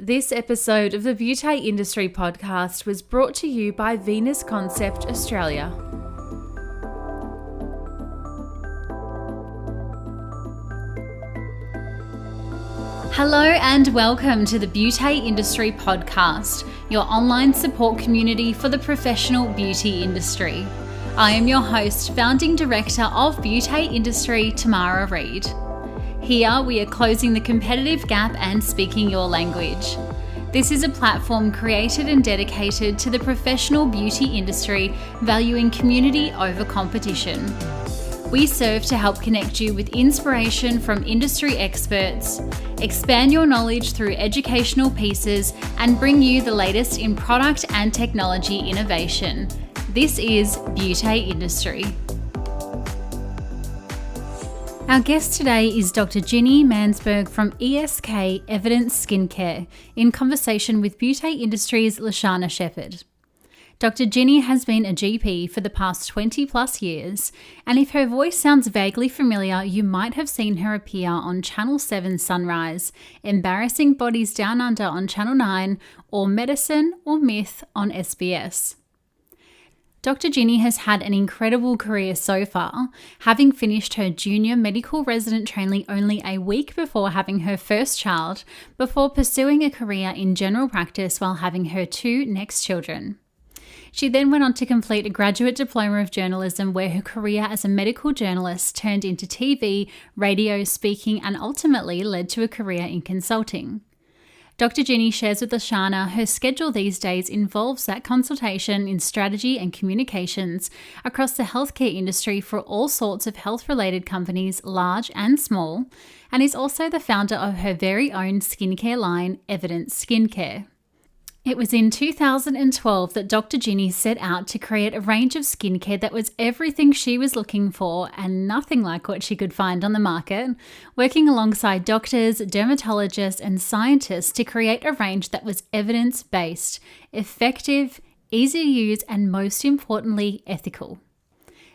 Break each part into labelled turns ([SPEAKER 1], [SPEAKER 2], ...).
[SPEAKER 1] This episode of the Beaute Industrie podcast was brought to you by Venus Concept Australia. Hello and welcome to the Beaute Industrie podcast, your online support community for the professional beauty industry. I am your host, founding director of Beaute Industrie, Tamara Reid. Here we are closing the competitive gap and speaking your language. This is a platform created and dedicated to the professional beauty industry, valuing community over competition. We serve to help connect you with inspiration from industry experts, expand your knowledge through educational pieces, and bring you the latest in product and technology innovation. This is Beaute Industrie. Our guest today is Dr Ginni Mansberg from ESK Evidence Skincare in conversation with Beaute Industries' Lashana Shepherd. Dr Ginni has been a GP for the past 20 plus years, and if her voice sounds vaguely familiar, you might have seen her appear on Channel 7 Sunrise, Embarrassing Bodies Down Under on Channel 9, or Medicine or Myth on SBS. Dr Ginni has had an incredible career so far, having finished her junior medical resident training only a week before having her first child, before pursuing a career in general practice while having her two next children. She then went on to complete a Graduate Diploma of Journalism, where her career as a medical journalist turned into TV, radio, speaking, and ultimately led to a career in consulting. Dr Ginni shares with Lashana her schedule these days involves that consultation in strategy and communications across the healthcare industry for all sorts of health-related companies, large and small, and is also the founder of her very own skincare line, Evidence Skincare. It was in 2012 that Dr Ginni set out to create a range of skincare that was everything she was looking for and nothing like what she could find on the market, working alongside doctors, dermatologists and scientists to create a range that was evidence-based, effective, easy to use and most importantly, ethical.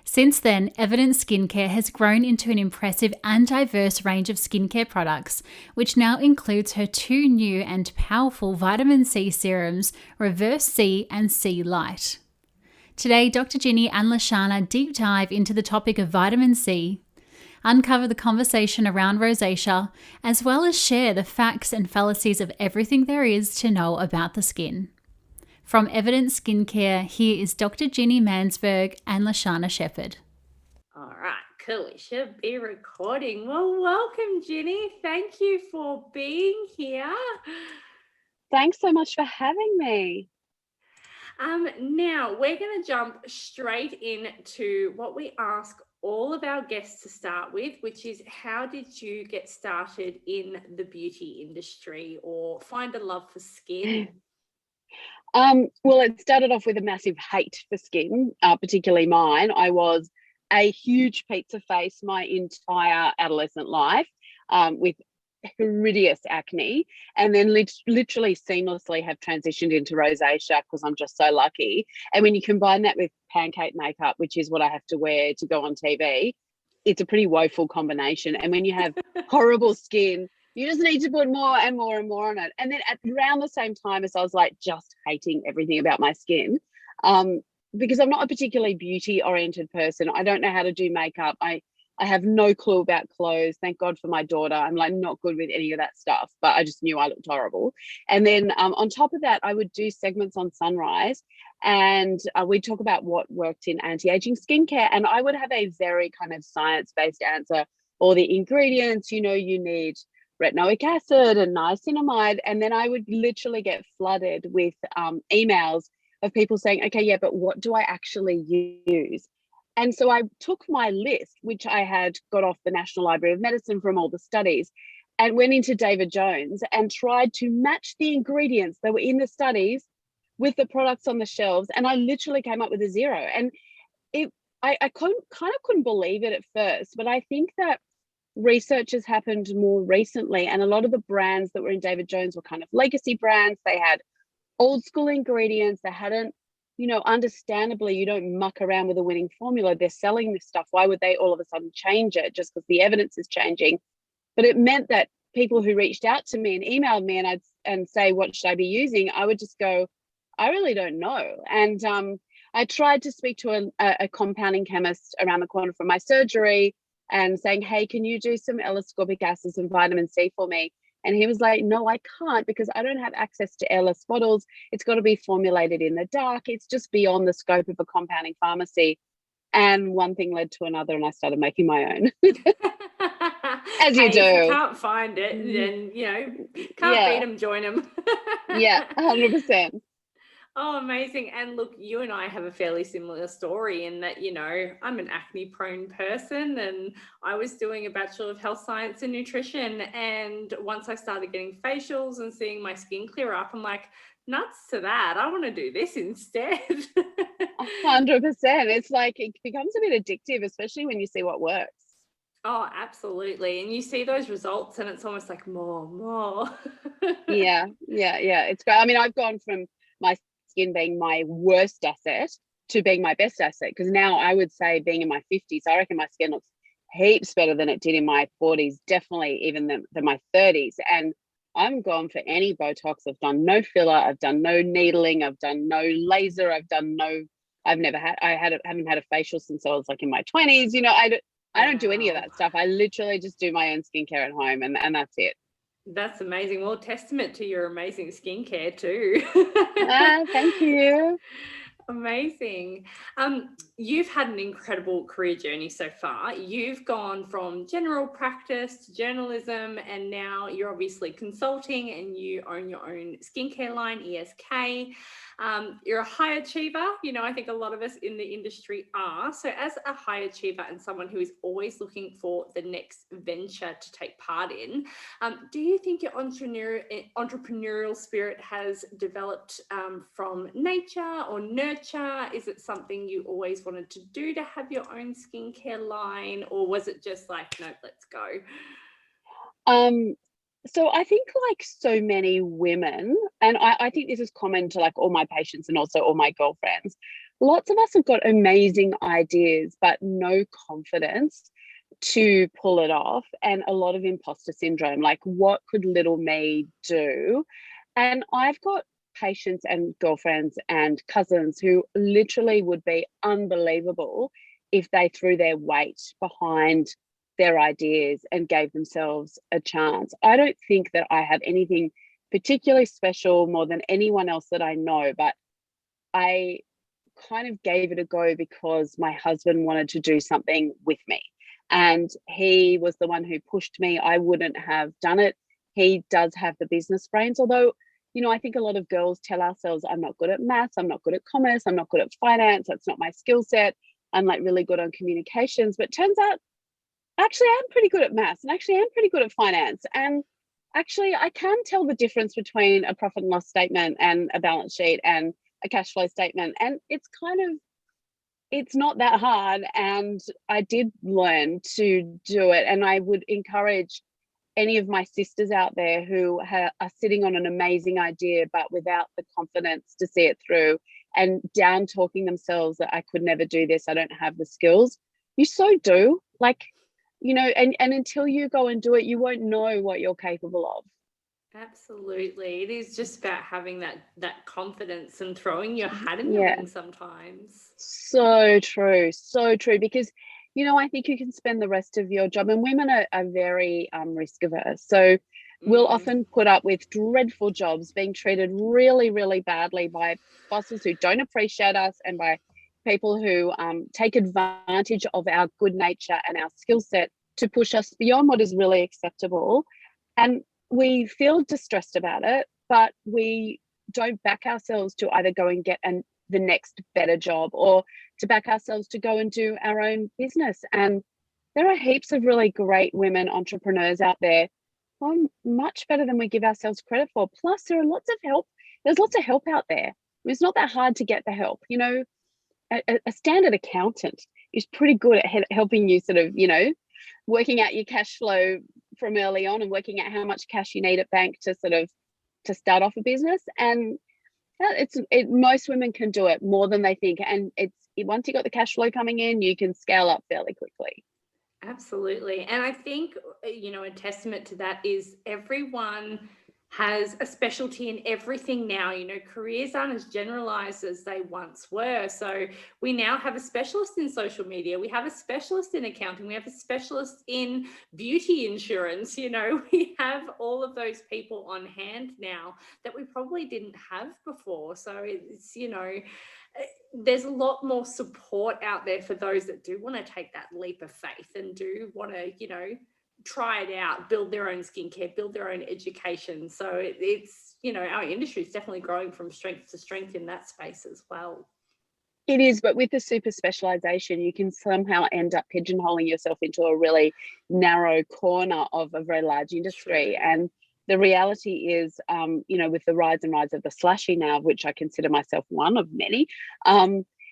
[SPEAKER 1] Since then, Evidence Skincare has grown into an impressive and diverse range of skincare products, which now includes her two new and powerful vitamin C serums, Reverse C and C Light. Today, Dr Ginni and Lashana deep dive into the topic of vitamin C, uncover the conversation around rosacea, as well as share the facts and fallacies of everything there is to know about the skin. From Evidence Skincare, here is Dr Ginni Mansberg and Lashana Shepherd.
[SPEAKER 2] All right, cool. We should be recording. Well, welcome, Ginni. Thank you for being here.
[SPEAKER 3] Thanks so much for having me.
[SPEAKER 2] Now, we're going to jump straight into what we ask all of our guests to start with, which is how did you get started in the beauty industry or find a love for skin?
[SPEAKER 3] Well, it started off with a massive hate for skin, particularly mine. I was a huge pizza face my entire adolescent life, with horrendous acne, and then literally seamlessly have transitioned into rosacea because I'm just so lucky. And when you combine that with pancake makeup, which is what I have to wear to go on TV, it's a pretty woeful combination. And when you have horrible skin, you just need to put more and more and more on it. And then at around the same time as I was like just hating everything about my skin, because I'm not a particularly beauty oriented person. I don't know how to do makeup. I have no clue about clothes. Thank God for my daughter. I'm like not good with any of that stuff, but I just knew I looked horrible. And then on top of that, I would do segments on Sunrise and we'd talk about what worked in anti-aging skincare. And I would have a very kind of science-based answer. All the ingredients, you need retinoic acid and niacinamide, and then I would literally get flooded with emails of people saying, okay, yeah, but what do I actually use? And so I took my list, which I had got off the National Library of Medicine from all the studies, and went into David Jones and tried to match the ingredients that were in the studies with the products on the shelves, and I literally came up with a zero. And I couldn't believe it at first, but I think that research has happened more recently, and a lot of the brands that were in David Jones were kind of legacy brands. They had old school ingredients. They hadn't, understandably, you don't muck around with a winning formula. They're selling this stuff. Why would they all of a sudden change it just because the evidence is changing? But it meant that people who reached out to me and emailed me, and and say, what should I be using? I would just go, I really don't know. And I tried to speak to a compounding chemist around the corner from my surgery and saying, hey, can you do some L-ascorbic acids and vitamin C for me? And he was like, no, I can't, because I don't have access to LS bottles. It's got to be formulated in the dark. It's just beyond the scope of a compounding pharmacy. And one thing led to another, and I started making my own. As you do.
[SPEAKER 2] If you can't find it, then, can't beat them, join them.
[SPEAKER 3] Yeah, 100%.
[SPEAKER 2] Oh, amazing. And look, you and I have a fairly similar story in that, I'm an acne prone person, and I was doing a Bachelor of Health Science and Nutrition. And once I started getting facials and seeing my skin clear up, I'm like, nuts to that. I want to do this instead.
[SPEAKER 3] 100%. It's like, it becomes a bit addictive, especially when you see what works.
[SPEAKER 2] Oh, absolutely. And you see those results and it's almost like more.
[SPEAKER 3] Yeah. It's great. I mean, I've gone from my skin being my worst asset to being my best asset, because now I would say, being in my 50s, I reckon my skin looks heaps better than it did in my 40s, definitely even than my 30s. And I'm gone for any Botox. I've done no filler. I've done no needling. I've done no laser. I haven't had a facial since I was like in my 20s. I don't do any of that stuff. I literally just do my own skincare at home, and that's it.
[SPEAKER 2] That's amazing. Well, testament to your amazing skincare too.
[SPEAKER 3] Thank you.
[SPEAKER 2] Amazing. You've had an incredible career journey so far. You've gone from general practice to journalism, and now you're obviously consulting and you own your own skincare line, ESK. You're a high achiever. I think a lot of us in the industry are. So as a high achiever and someone who is always looking for the next venture to take part in, do you think your entrepreneurial spirit has developed from nature or nurture? Is it something you always wanted to do, to have your own skincare line, or was it just like, no, let's go?
[SPEAKER 3] So I think, like so many women, and I think this is common to like all my patients and also all my girlfriends, lots of us have got amazing ideas, but no confidence to pull it off, and a lot of imposter syndrome, like, what could little me do? And I've got patients and girlfriends and cousins who literally would be unbelievable if they threw their weight behind their ideas and gave themselves a chance. I don't think that I have anything particularly special more than anyone else that I know, but I kind of gave it a go because my husband wanted to do something with me, and he was the one who pushed me. I wouldn't have done it. He does have the business brains, although I think a lot of girls tell ourselves, I'm not good at maths, I'm not good at commerce, I'm not good at finance, that's not my skill set, I'm like really good on communications. But turns out, actually, I'm pretty good at maths, and actually I'm pretty good at finance, and actually I can tell the difference between a profit and loss statement and a balance sheet and a cash flow statement. And it's not that hard, and I did learn to do it. And I would encourage any of my sisters out there who are sitting on an amazing idea but without the confidence to see it through, and down talking themselves that I could never do this, I don't have the skills. You so do, like, and until you go and do it, you won't know what you're capable of.
[SPEAKER 2] Absolutely. It is just about having that confidence and throwing your hat in the ring sometimes.
[SPEAKER 3] So true. Because, I think you can spend the rest of your job, and women are very risk averse. So we'll often put up with dreadful jobs, being treated really, really badly by bosses who don't appreciate us, and by people who take advantage of our good nature and our skill set to push us beyond what is really acceptable. And we feel distressed about it, but we don't back ourselves to either go and get the next better job, or to back ourselves to go and do our own business. And there are heaps of really great women entrepreneurs out there who are much better than we give ourselves credit for. Plus, there are lots of help. There's lots of help out there. It's not that hard to get the help. A standard accountant is pretty good at helping you sort of, working out your cash flow from early on, and working out how much cash you need at bank to start off a business. And most women can do it more than they think. And once you got the cash flow coming in, you can scale up fairly quickly.
[SPEAKER 2] Absolutely. And I think, a testament to that is everyone has a specialty in everything now. You know, careers aren't as generalized as they once were. So we now have a specialist in social media. We have a specialist in accounting. We have a specialist in beauty insurance. You know, we have all of those people on hand now that we probably didn't have before. So it's, you know, there's a lot more support out there for those that do want to take that leap of faith and do want to, you know, try it out, build their own skincare, build their own education. So it's, you know, our industry is definitely growing from strength to strength in that space as well.
[SPEAKER 3] It is, but with the super specialization, you can somehow end up pigeonholing yourself into a really narrow corner of a very large industry.
[SPEAKER 2] True.
[SPEAKER 3] And the reality is, you know, with the rise and rise of the slashy now, which I consider myself one of many,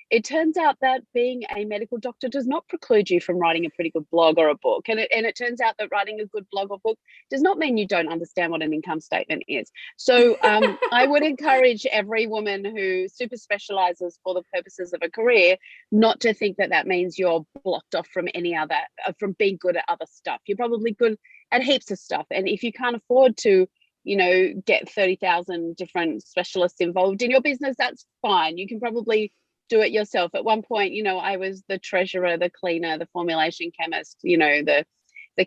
[SPEAKER 3] it turns out that being a medical doctor does not preclude you from writing a pretty good blog or a book. And it turns out that writing a good blog or book does not mean you don't understand what an income statement is. So I would encourage every woman who super specializes for the purposes of a career not to think that that means you're blocked off from any other, from being good at other stuff. You're probably good at heaps of stuff. And if you can't afford to, you know, get 30,000 different specialists involved in your business, that's fine. You can probably do it yourself. At one point, you know, I was the treasurer, the cleaner, the formulation chemist, you know, the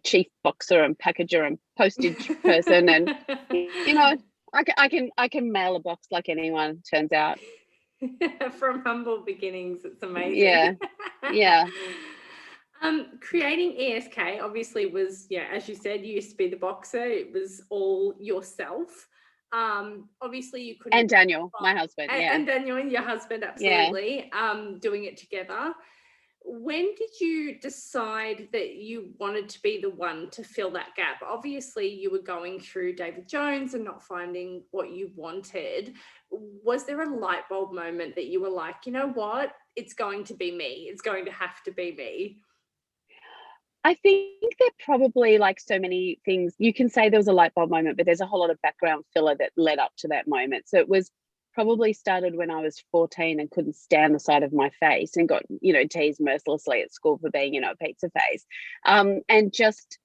[SPEAKER 3] chief boxer and packager and postage person, and you know, I can mail a box like anyone, turns out.
[SPEAKER 2] From humble beginnings, it's amazing.
[SPEAKER 3] Yeah.
[SPEAKER 2] Creating ESK obviously was, yeah, as you said, you used to be the boxer. It was all yourself. Obviously you couldn't.
[SPEAKER 3] And Daniel, my husband.
[SPEAKER 2] And Daniel and your husband, absolutely. Doing it together. When did you decide that you wanted to be the one to fill that gap? Obviously you were going through David Jones and not finding what you wanted. Was there a light bulb moment that you were like, you know what, it's going to be me, it's going to have to be me?
[SPEAKER 3] I think that probably, like so many things, you can say there was a light bulb moment, but there's a whole lot of background filler that led up to that moment. So it was probably started when I was 14 and couldn't stand the sight of my face and got, you know, teased mercilessly at school for being, you know, a pizza face. And just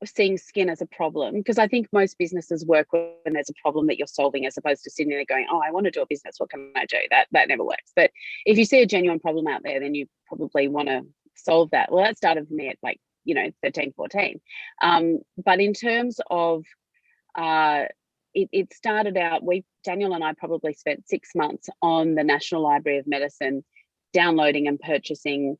[SPEAKER 3] seeing skin as a problem, because I think most businesses work when there's a problem that you're solving, as opposed to sitting there going, oh, I want to do a business, what can I do? That never works. But if you see a genuine problem out there, then you probably want to solve that. Well, that started for me at, like, you know, 13, 14. But in terms of it started out, Daniel and I probably spent 6 months on the National Library of Medicine, downloading and purchasing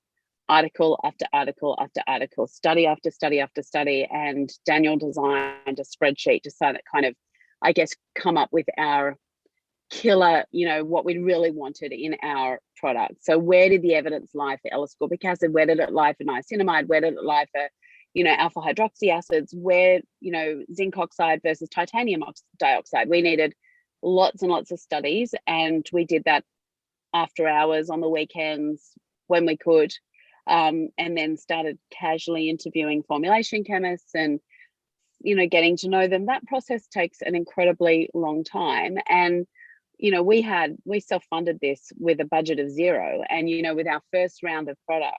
[SPEAKER 3] article after article after article, study after study after study. And Daniel designed a spreadsheet to kind of, I guess, come up with our killer, you know, what we really wanted in our product. So where did the evidence lie for L-ascorbic acid? Where did it lie for niacinamide? Where did it lie for, you know, alpha hydroxy acids? Where, you know, zinc oxide versus titanium dioxide? We needed lots and lots of studies, and we did that after hours, on the weekends, when we could, and then started casually interviewing formulation chemists and, you know, getting to know them. That process takes an incredibly long time. And you know, we self-funded this with a budget of zero. And, you know, with our first round of products,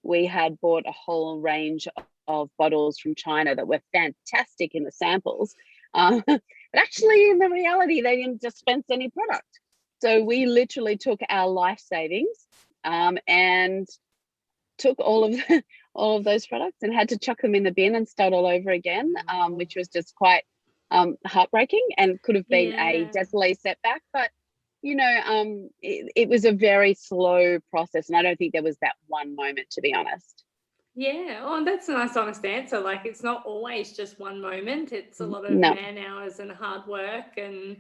[SPEAKER 3] we had bought a whole range of bottles from China that were fantastic in the samples. But actually, in the reality, they didn't dispense any product. So we literally took our life savings and took all of those products and had to chuck them in the bin and start all over again, which was just quite heartbreaking and could have been a deathly setback. But, you know, it was a very slow process, and I don't think there was that one moment, to be honest.
[SPEAKER 2] Yeah, oh, that's a nice honest answer. Like, it's not always just one moment. It's a lot of man hours and hard work, and,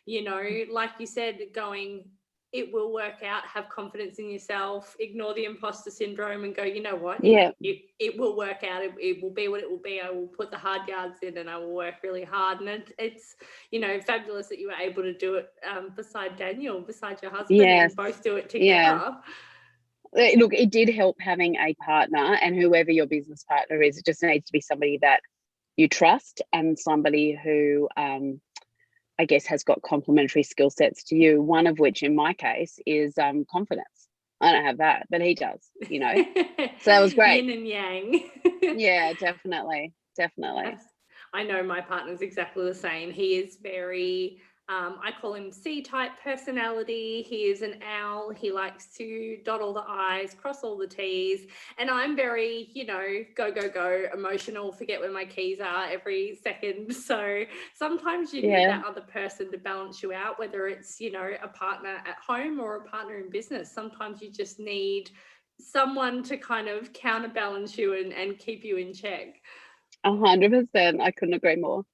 [SPEAKER 2] you know, like you said, going, it will work out, have confidence in yourself, ignore the imposter syndrome and go, you know what, it will work out. It will be what it will be. I will put the hard yards in and I will work really hard. And it's, you know, fabulous that you were able to do it beside Daniel, beside your husband, and both do it together.
[SPEAKER 3] Look, it did help having a partner, and whoever your business partner is, it just needs to be somebody that you trust and somebody who I guess has got complementary skill sets to you, one of which in my case is confidence. I don't have that, but he does, you know. So that was great.
[SPEAKER 2] Yin and yang.
[SPEAKER 3] Yeah, definitely.
[SPEAKER 2] I know my partner's exactly the same. He is very, I call him C-type personality. He is an owl. He likes to dot all the I's, cross all the T's. And I'm very, go, emotional, forget where my keys are every second. So sometimes you need that other person to balance you out, whether it's, a partner at home or a partner in business. Sometimes you just need someone to kind of counterbalance you and keep you in check.
[SPEAKER 3] 100%. I couldn't agree more.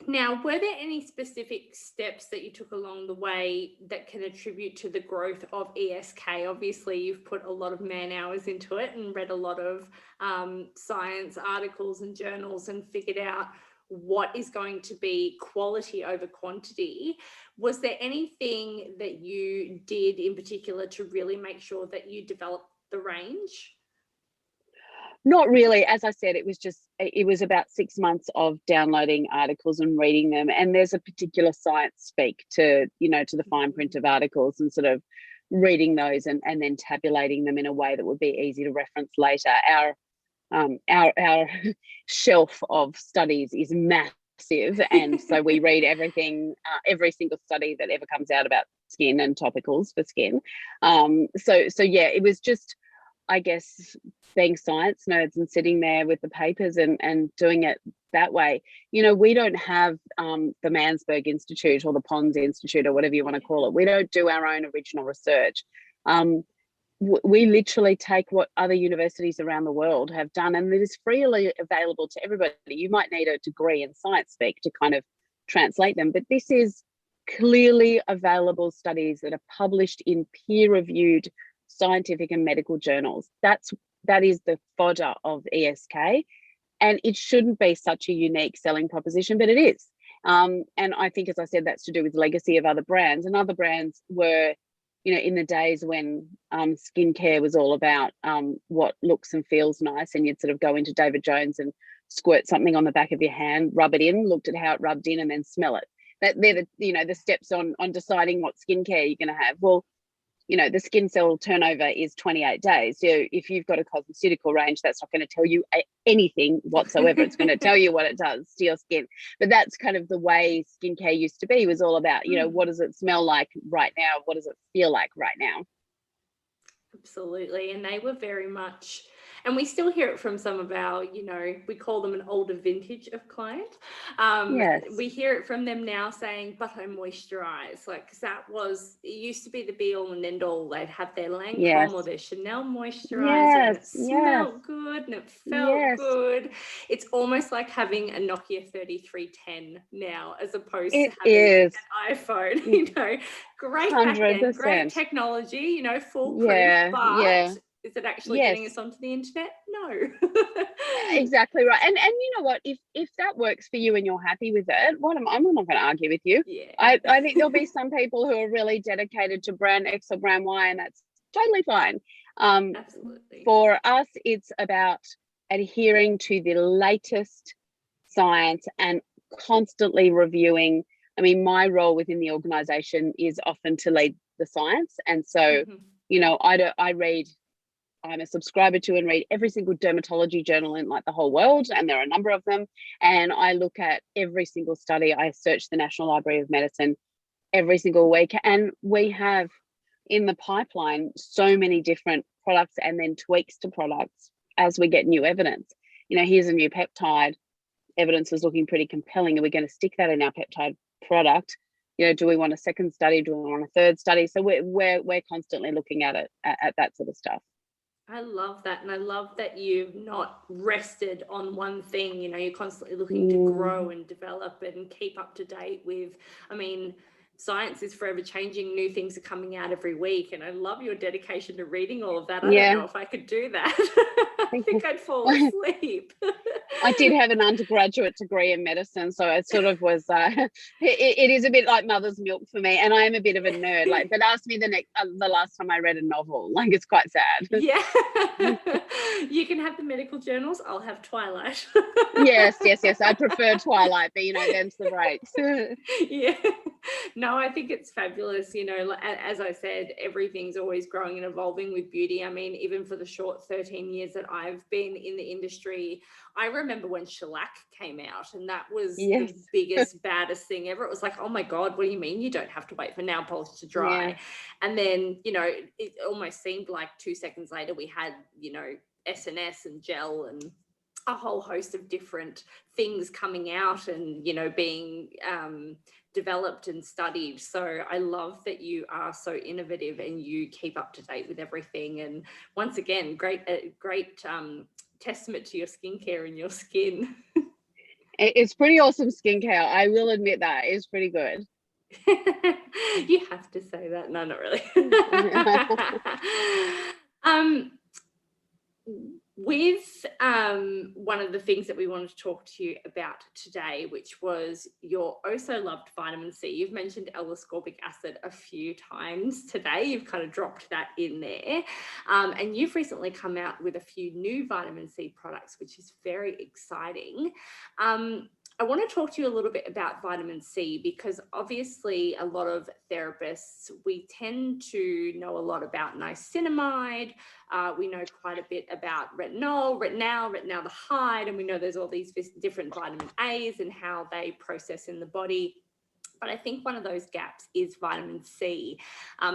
[SPEAKER 2] Now, were there any specific steps that you took along the way that can attribute to the growth of ESK? Obviously, you've put a lot of man hours into it and read a lot of science articles and journals and figured out what is going to be quality over quantity. Was there anything that you did in particular to really make sure that you developed the range?
[SPEAKER 3] Not really. As I said, it was about 6 months of downloading articles and reading them. And there's a particular science speak to the fine print of articles and sort of reading those and then tabulating them in a way that would be easy to reference later. Our shelf of studies is massive, and so we read everything, every single study that ever comes out about skin and topicals for skin. So yeah, it was just, I guess, being science nerds and sitting there with the papers and doing it that way. We don't have the Mansberg Institute or the Pons Institute or whatever you want to call it. We don't do our own original research. We literally take what other universities around the world have done, and it is freely available to everybody. You might need a degree in science speak to kind of translate them, but this is clearly available studies that are published in peer-reviewed scientific and medical journals. That is the fodder of ESK, and it shouldn't be such a unique selling proposition, but it is. And I think, as I said, that's to do with legacy of other brands, and other brands were, in the days when skincare was all about what looks and feels nice, and you'd sort of go into David Jones and squirt something on the back of your hand, rub it in, looked at how it rubbed in, and then smell it. They're the steps on deciding what skincare you're going to have. Well, the skin cell turnover is 28 days. So if you've got a cosmeceutical range, that's not going to tell you anything whatsoever. It's going to tell you what it does to your skin. But that's kind of the way skincare used to be. It was all about, what does it smell like right now? What does it feel like right now?
[SPEAKER 2] Absolutely. And they were very much, and we still hear it from some of our, we call them an older vintage of client.
[SPEAKER 3] Yes.
[SPEAKER 2] We hear it from them now saying, but I moisturize. Because it used to be the be all and end all. They'd have their Lancome or their Chanel moisturizer, and it smelled good and it felt good. It's almost like having a Nokia 3310 now, as opposed to having an iPhone. Great back then, great technology, foolproof, but is it actually getting us onto the internet? No.
[SPEAKER 3] Exactly right. And you know what, if that works for you and you're happy with it, I'm not going to argue with you. I think there'll be some people who are really dedicated to brand X or brand Y, and that's totally fine.
[SPEAKER 2] Absolutely.
[SPEAKER 3] For us, it's about adhering to the latest science and constantly reviewing. I mean, my role within the organization is often to lead the science. And so, I'm a subscriber to and read every single dermatology journal in the whole world, and there are a number of them. And I look at every single study. I search the National Library of Medicine every single week. And we have in the pipeline so many different products and then tweaks to products as we get new evidence. Here's a new peptide. Evidence is looking pretty compelling. Are we going to stick that in our peptide product? Do we want a second study? Do we want a third study? So we're constantly looking at it, at that sort of stuff.
[SPEAKER 2] I love that. And I love that you've not rested on one thing. You're constantly looking to grow and develop and keep up to date with, science is forever changing. New things are coming out every week. And I love your dedication to reading all of that. I don't know if I could do that. I think I'd fall asleep.
[SPEAKER 3] I did have an undergraduate degree in medicine, so it sort of was, it is a bit like mother's milk for me. And I am a bit of a nerd. But ask me the last time I read a novel. It's quite sad.
[SPEAKER 2] Yeah. You can have the medical journals. I'll have Twilight.
[SPEAKER 3] Yes. I prefer Twilight, but them's the breaks.
[SPEAKER 2] Yeah. No, I think it's fabulous. You know, as I said, everything's always growing and evolving with beauty. I mean, even for the short 13 years that I've been in the industry, I remember when shellac came out, and that was
[SPEAKER 3] Yes.
[SPEAKER 2] the biggest, baddest thing ever. It was like, oh my God, what do you mean you don't have to wait for nail polish to dry?
[SPEAKER 3] Yeah.
[SPEAKER 2] And then, you know, it almost seemed like 2 seconds later we had, you know, SNS and gel and a whole host of different things coming out and, you know, being developed and studied. So I love that you are so innovative and you keep up to date with everything. And once again, great testament to your skincare and your skin.
[SPEAKER 3] It's pretty awesome skincare. I will admit that. It's pretty good.
[SPEAKER 2] You have to say that. No, not really. With one of the things that we wanted to talk to you about today, which was your so loved vitamin C. You've mentioned L-ascorbic acid a few times today. You've kind of dropped that in there. And you've recently come out with a few new vitamin C products, which is very exciting. I want to talk to you a little bit about vitamin C, because obviously a lot of therapists, we tend to know a lot about niacinamide. We know quite a bit about retinaldehyde, and we know there's all these different vitamin A's and how they process in the body. But I think one of those gaps is vitamin C.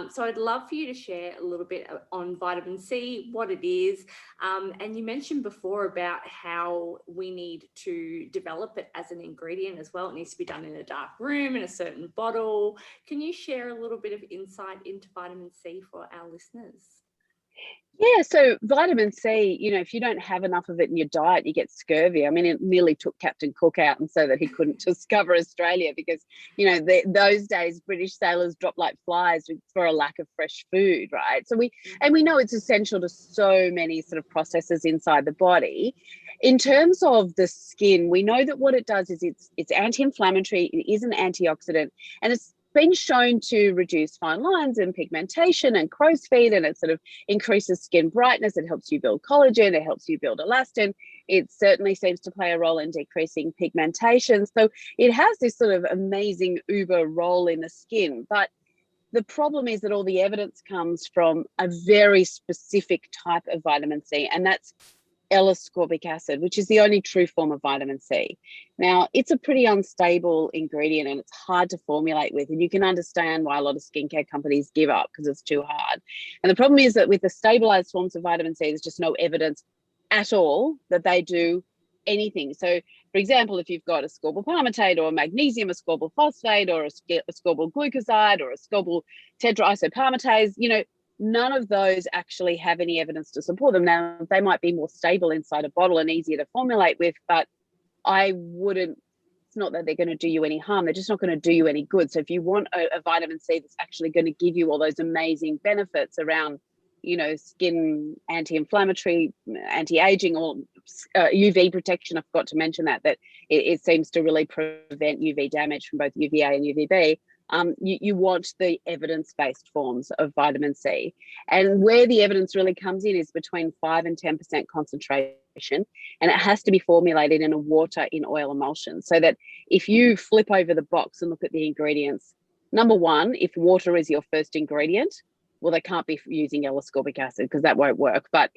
[SPEAKER 2] So I'd love for you to share a little bit on vitamin C, what it is. And you mentioned before about how we need to develop it as an ingredient as well. It needs to be done in a dark room, in a certain bottle. Can you share a little bit of insight into vitamin C for our listeners?
[SPEAKER 3] Yeah, so vitamin C, you know, if you don't have enough of it in your diet, you get scurvy. I mean, it nearly took Captain Cook out and so that he couldn't discover Australia because, you know, those days British sailors dropped like flies for a lack of fresh food, right? So we know it's essential to so many sort of processes inside the body. In terms of the skin, we know that what it does is it's anti-inflammatory, it is an antioxidant, and it's been shown to reduce fine lines and pigmentation and crow's feet, and it sort of increases skin brightness. It helps you build collagen, it helps you build elastin. It certainly seems to play a role in decreasing pigmentation. So it has this sort of amazing uber role in the skin. But the problem is that all the evidence comes from a very specific type of vitamin C, and that's L-ascorbic acid, which is the only true form of vitamin C. Now, it's a pretty unstable ingredient and it's hard to formulate with, and you can understand why a lot of skincare companies give up because it's too hard. And the problem is that with the stabilized forms of vitamin C, there's just no evidence at all that they do anything. So, for example, if you've got ascorbyl palmitate or magnesium ascorbyl phosphate or ascorbyl glucoside or ascorbyl tetraisopalmitase, you know, none of those actually have any evidence to support them. Now, they might be more stable inside a bottle and easier to formulate with, but it's not that they're going to do you any harm. They're just not going to do you any good. So if you want a vitamin C that's actually going to give you all those amazing benefits around, you know, skin anti-inflammatory, anti-aging, or UV protection, I forgot to mention that it seems to really prevent UV damage from both UVA and UVB. You want the evidence-based forms of vitamin C. And where the evidence really comes in is between 5 and 10% concentration, and it has to be formulated in a water in oil emulsion, so that if you flip over the box and look at the ingredients, number one, if water is your first ingredient, well, they can't be using L-ascorbic acid because that won't work, but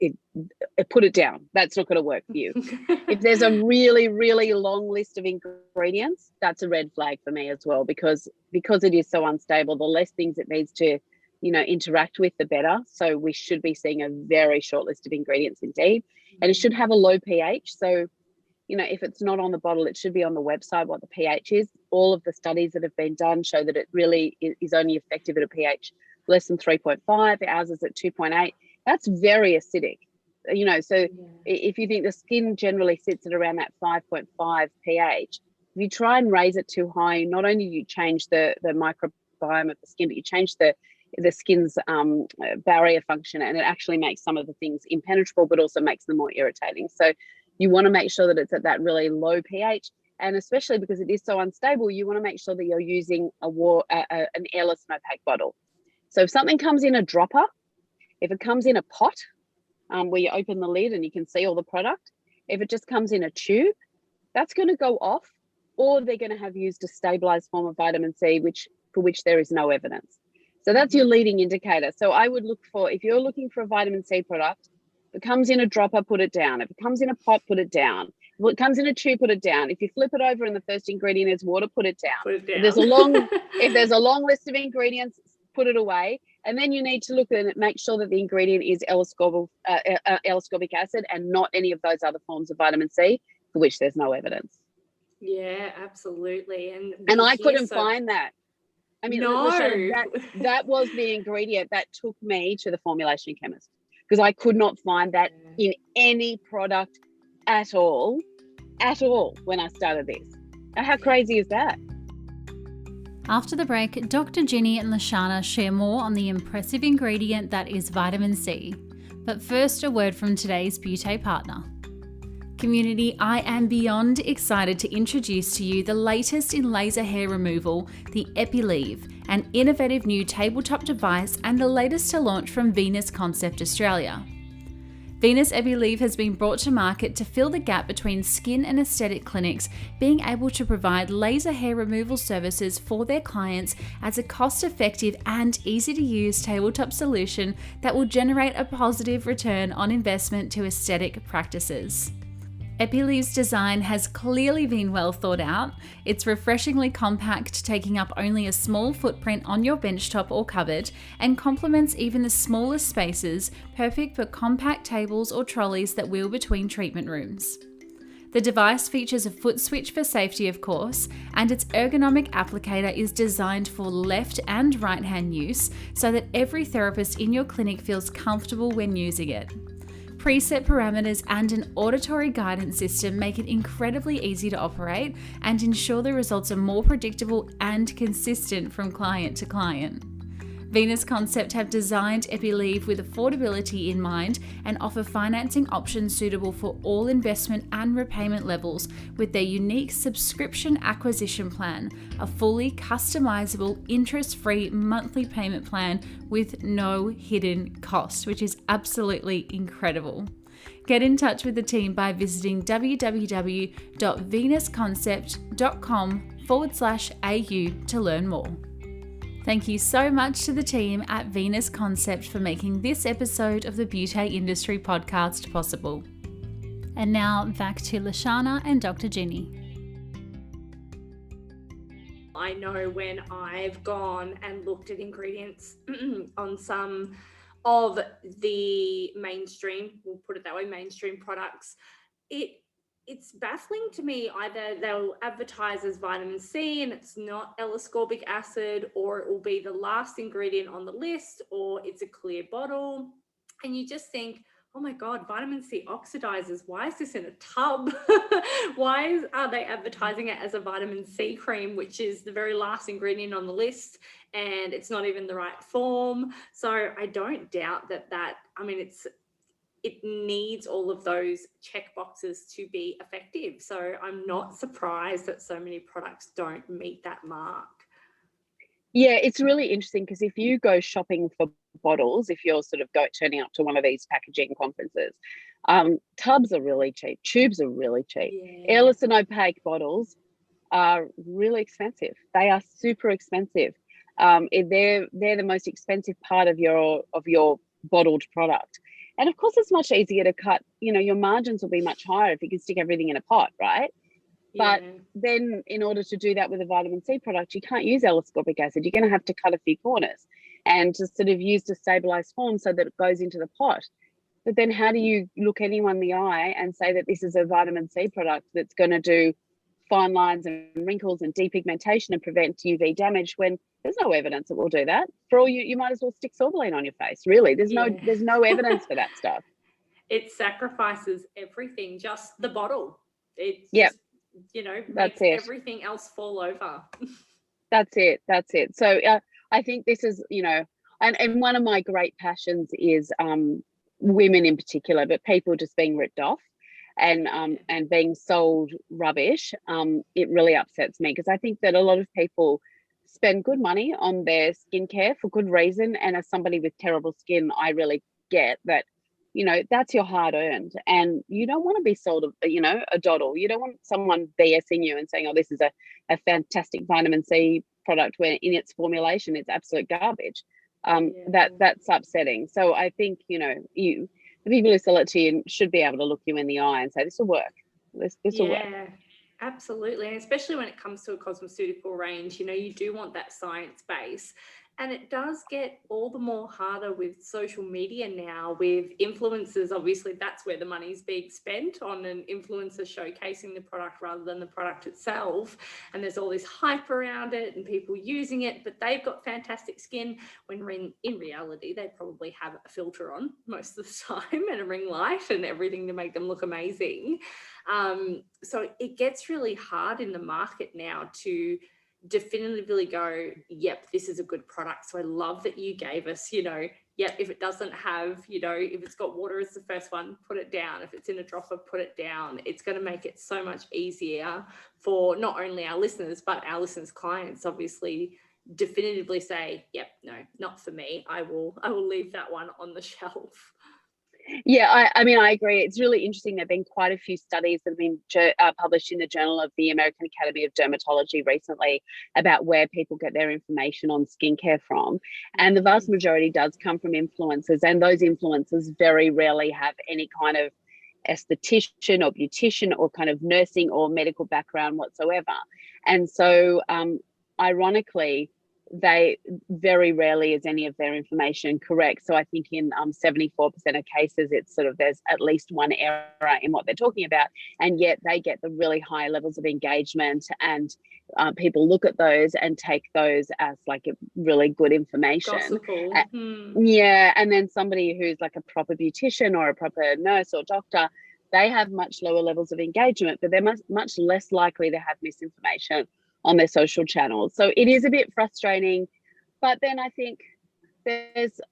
[SPEAKER 3] put it down. That's not going to work for you. If there's a really, really long list of ingredients, that's a red flag for me as well, because it is so unstable, the less things it needs to, you know, interact with, the better. So we should be seeing a very short list of ingredients indeed, and it should have a low pH. So, you know, if it's not on the bottle, it should be on the website what the pH is. All of the studies that have been done show that it really is only effective at a pH less than 3.5. Ours is at 2.8. That's very acidic, you know. So if you think the skin generally sits at around that 5.5 pH, if you try and raise it too high, not only do you change the microbiome of the skin, but you change the skin's barrier function, and it actually makes some of the things impenetrable, but also makes them more irritating. So you want to make sure that it's at that really low pH, and especially because it is so unstable, you want to make sure that you're using an airless and opaque bottle. So if something comes in a dropper, if it comes in a pot where you open the lid and you can see all the product, if it just comes in a tube, that's going to go off, or they're going to have used a stabilized form of vitamin C, which for which there is no evidence. So that's your leading indicator. So I would look for, if you're looking for a vitamin C product, if it comes in a dropper, put it down. If it comes in a pot, put it down. If it comes in a tube, put it down. If you flip it over and the first ingredient is water, put it down.
[SPEAKER 2] Put it down.
[SPEAKER 3] If there's a long list of ingredients, put it away. And then you need to look at it, make sure that the ingredient is L-ascorbic acid and not any of those other forms of vitamin C for which there's no evidence.
[SPEAKER 2] Yeah, absolutely.
[SPEAKER 3] And I couldn't find that. I mean,
[SPEAKER 2] no.
[SPEAKER 3] that was the ingredient that took me to the formulation chemist, because I could not find that in any product at all when I started this. How crazy is that?
[SPEAKER 1] After the break, Dr. Ginni and Lashana share more on the impressive ingredient that is vitamin C. But first, a word from today's Beaute partner. Community, I am beyond excited to introduce to you the latest in laser hair removal, the EpiLeave, an innovative new tabletop device and the latest to launch from Venus Concept Australia. Venus EpiLeave has been brought to market to fill the gap between skin and aesthetic clinics being able to provide laser hair removal services for their clients as a cost-effective and easy-to-use tabletop solution that will generate a positive return on investment to aesthetic practices. EpiLeave's design has clearly been well thought out. It's refreshingly compact, taking up only a small footprint on your benchtop or cupboard, and complements even the smallest spaces, perfect for compact tables or trolleys that wheel between treatment rooms. The device features a foot switch for safety, of course, and its ergonomic applicator is designed for left and right hand use so that every therapist in your clinic feels comfortable when using it. Preset parameters and an auditory guidance system make it incredibly easy to operate and ensure the results are more predictable and consistent from client to client. Venus Concept have designed EpiLeave with affordability in mind and offer financing options suitable for all investment and repayment levels with their unique subscription acquisition plan, a fully customizable interest-free monthly payment plan with no hidden cost, which is absolutely incredible. Get in touch with the team by visiting www.venusconcept.com/au to learn more. Thank you so much to the team at Venus Concept for making this episode of the Beaute Industrie podcast possible. And now back to Lashana and Dr. Ginni.
[SPEAKER 2] I know when I've gone and looked at ingredients on some of the mainstream, we'll put it that way, mainstream products, it's baffling to me. Either they'll advertise as vitamin C and it's not L-ascorbic acid, or it will be the last ingredient on the list, or it's a clear bottle. And you just think, oh my God, vitamin C oxidizes. Why is this in a tub? Why are they advertising it as a vitamin C cream, which is the very last ingredient on the list, and it's not even the right form? So I don't doubt that it needs all of those check boxes to be effective. So I'm not surprised that so many products don't meet that mark.
[SPEAKER 3] Yeah, it's really interesting because if you go shopping for bottles, if you're sort of turning up to one of these packaging conferences, tubs are really cheap, tubes are really cheap.
[SPEAKER 2] Yeah.
[SPEAKER 3] Airless and opaque bottles are really expensive. They are super expensive. They're the most expensive part of your bottled product. And of course, it's much easier to cut, your margins will be much higher if you can stick everything in a pot, right?
[SPEAKER 2] Yeah.
[SPEAKER 3] But then in order to do that with a vitamin C product, you can't use L-ascorbic acid. You're going to have to cut a few corners and just sort of use the stabilized form so that it goes into the pot. But then how do you look anyone in the eye and say that this is a vitamin C product that's going to do fine lines and wrinkles and depigmentation and prevent UV damage when there's no evidence it will do that? For all you might as well stick sorbeline on your face. Really, there's no evidence for that stuff.
[SPEAKER 2] It sacrifices everything, just the bottle. It
[SPEAKER 3] just,
[SPEAKER 2] makes everything else fall over.
[SPEAKER 3] That's it. So I think this is, and one of my great passions is women in particular, but people just being ripped off and being sold rubbish. It really upsets me because I think that a lot of people spend good money on their skincare for good reason. And as somebody with terrible skin, I really get that, that's your hard earned, and you don't want to be sold a dawdle. You don't want someone BSing you and saying, oh, this is a fantastic vitamin C product when in its formulation it's absolute garbage. That's upsetting. So I think the people who sell it to you should be able to look you in the eye and say, this will work. This will work.
[SPEAKER 2] Absolutely. And especially when it comes to a cosmeceutical range, you do want that science base. And it does get all the more harder with social media now, with influencers. Obviously, that's where the money's being spent, on an influencer showcasing the product rather than the product itself. And there's all this hype around it and people using it, but they've got fantastic skin, when in reality, they probably have a filter on most of the time and a ring light and everything to make them look amazing. So it gets really hard in the market now to definitively go, yep, this is a good product. So I love that you gave us, yep, if it doesn't have, if it's got water as the first one, put it down. If it's in a dropper, put it down. It's going to make it so much easier for not only our listeners, but our listeners' clients, obviously, definitively say, yep, no, not for me. I will leave that one on the shelf.
[SPEAKER 3] Yeah, I mean, I agree. It's really interesting. There have been quite a few studies that have been published in the Journal of the American Academy of Dermatology recently about where people get their information on skincare from. And the vast majority does come from influencers. And those influencers very rarely have any kind of esthetician or beautician or kind of nursing or medical background whatsoever. And so, ironically, they very rarely is any of their information correct. So I think in 74% of cases, it's sort of there's at least one error in what they're talking about, and yet they get the really high levels of engagement, and people look at those and take those as like really good information. Yeah, and then somebody who's like a proper beautician or a proper nurse or doctor, they have much lower levels of engagement, but they're much less likely to have misinformation on their social channels. So it is a bit frustrating. But then I think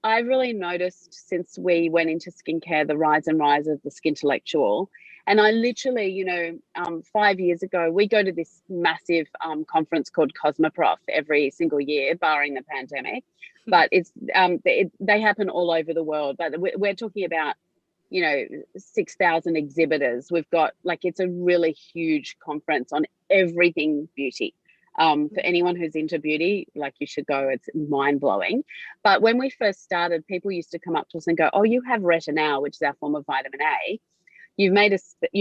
[SPEAKER 3] I've really noticed since we went into skincare, the rise of the skintellectual. And I literally, 5 years ago, we go to this massive conference called Cosmoprof every single year, barring the pandemic. But it's they happen all over the world. But we're talking about 6,000 exhibitors. We've got it's a really huge conference on everything beauty. For anyone who's into beauty, you should go. It's mind-blowing. But when we first started, people used to come up to us and go, oh, you have retinol, which is our form of vitamin A. You've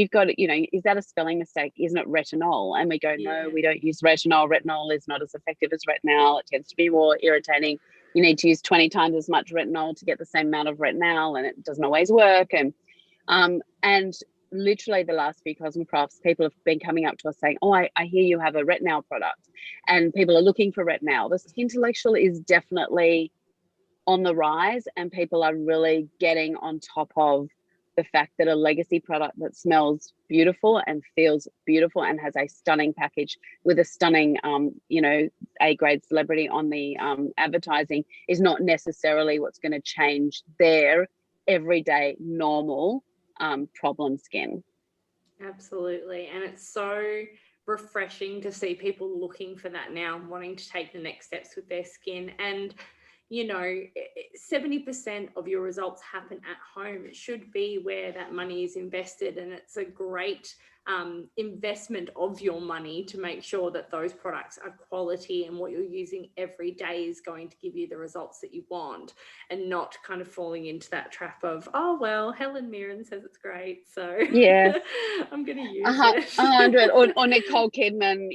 [SPEAKER 3] got is that a spelling mistake? Isn't it retinol? And we go, no, we don't use retinol. Retinol is not as effective as retinol. It tends to be more irritating. You need to use 20 times as much retinol to get the same amount of retinol, and it doesn't always work. And literally the last few Cosmoprofs, people have been coming up to us saying, oh, I hear you have a retinol product, and people are looking for retinol. The skintellectual is definitely on the rise, and people are really getting on top of the fact that a legacy product that smells beautiful and feels beautiful and has a stunning package with a stunning, A-grade celebrity on the advertising is not necessarily what's going to change their everyday normal problem skin.
[SPEAKER 2] Absolutely. And it's so refreshing to see people looking for that now, wanting to take the next steps with their skin. And 70% of your results happen at home. It should be where that money is invested, and it's a great investment of your money to make sure that those products are quality and what you're using every day is going to give you the results that you want, and not kind of falling into that trap of, oh, well, Helen Mirren says it's great, so
[SPEAKER 3] yeah,
[SPEAKER 2] I'm going to use it.
[SPEAKER 3] 100 or Nicole Kidman,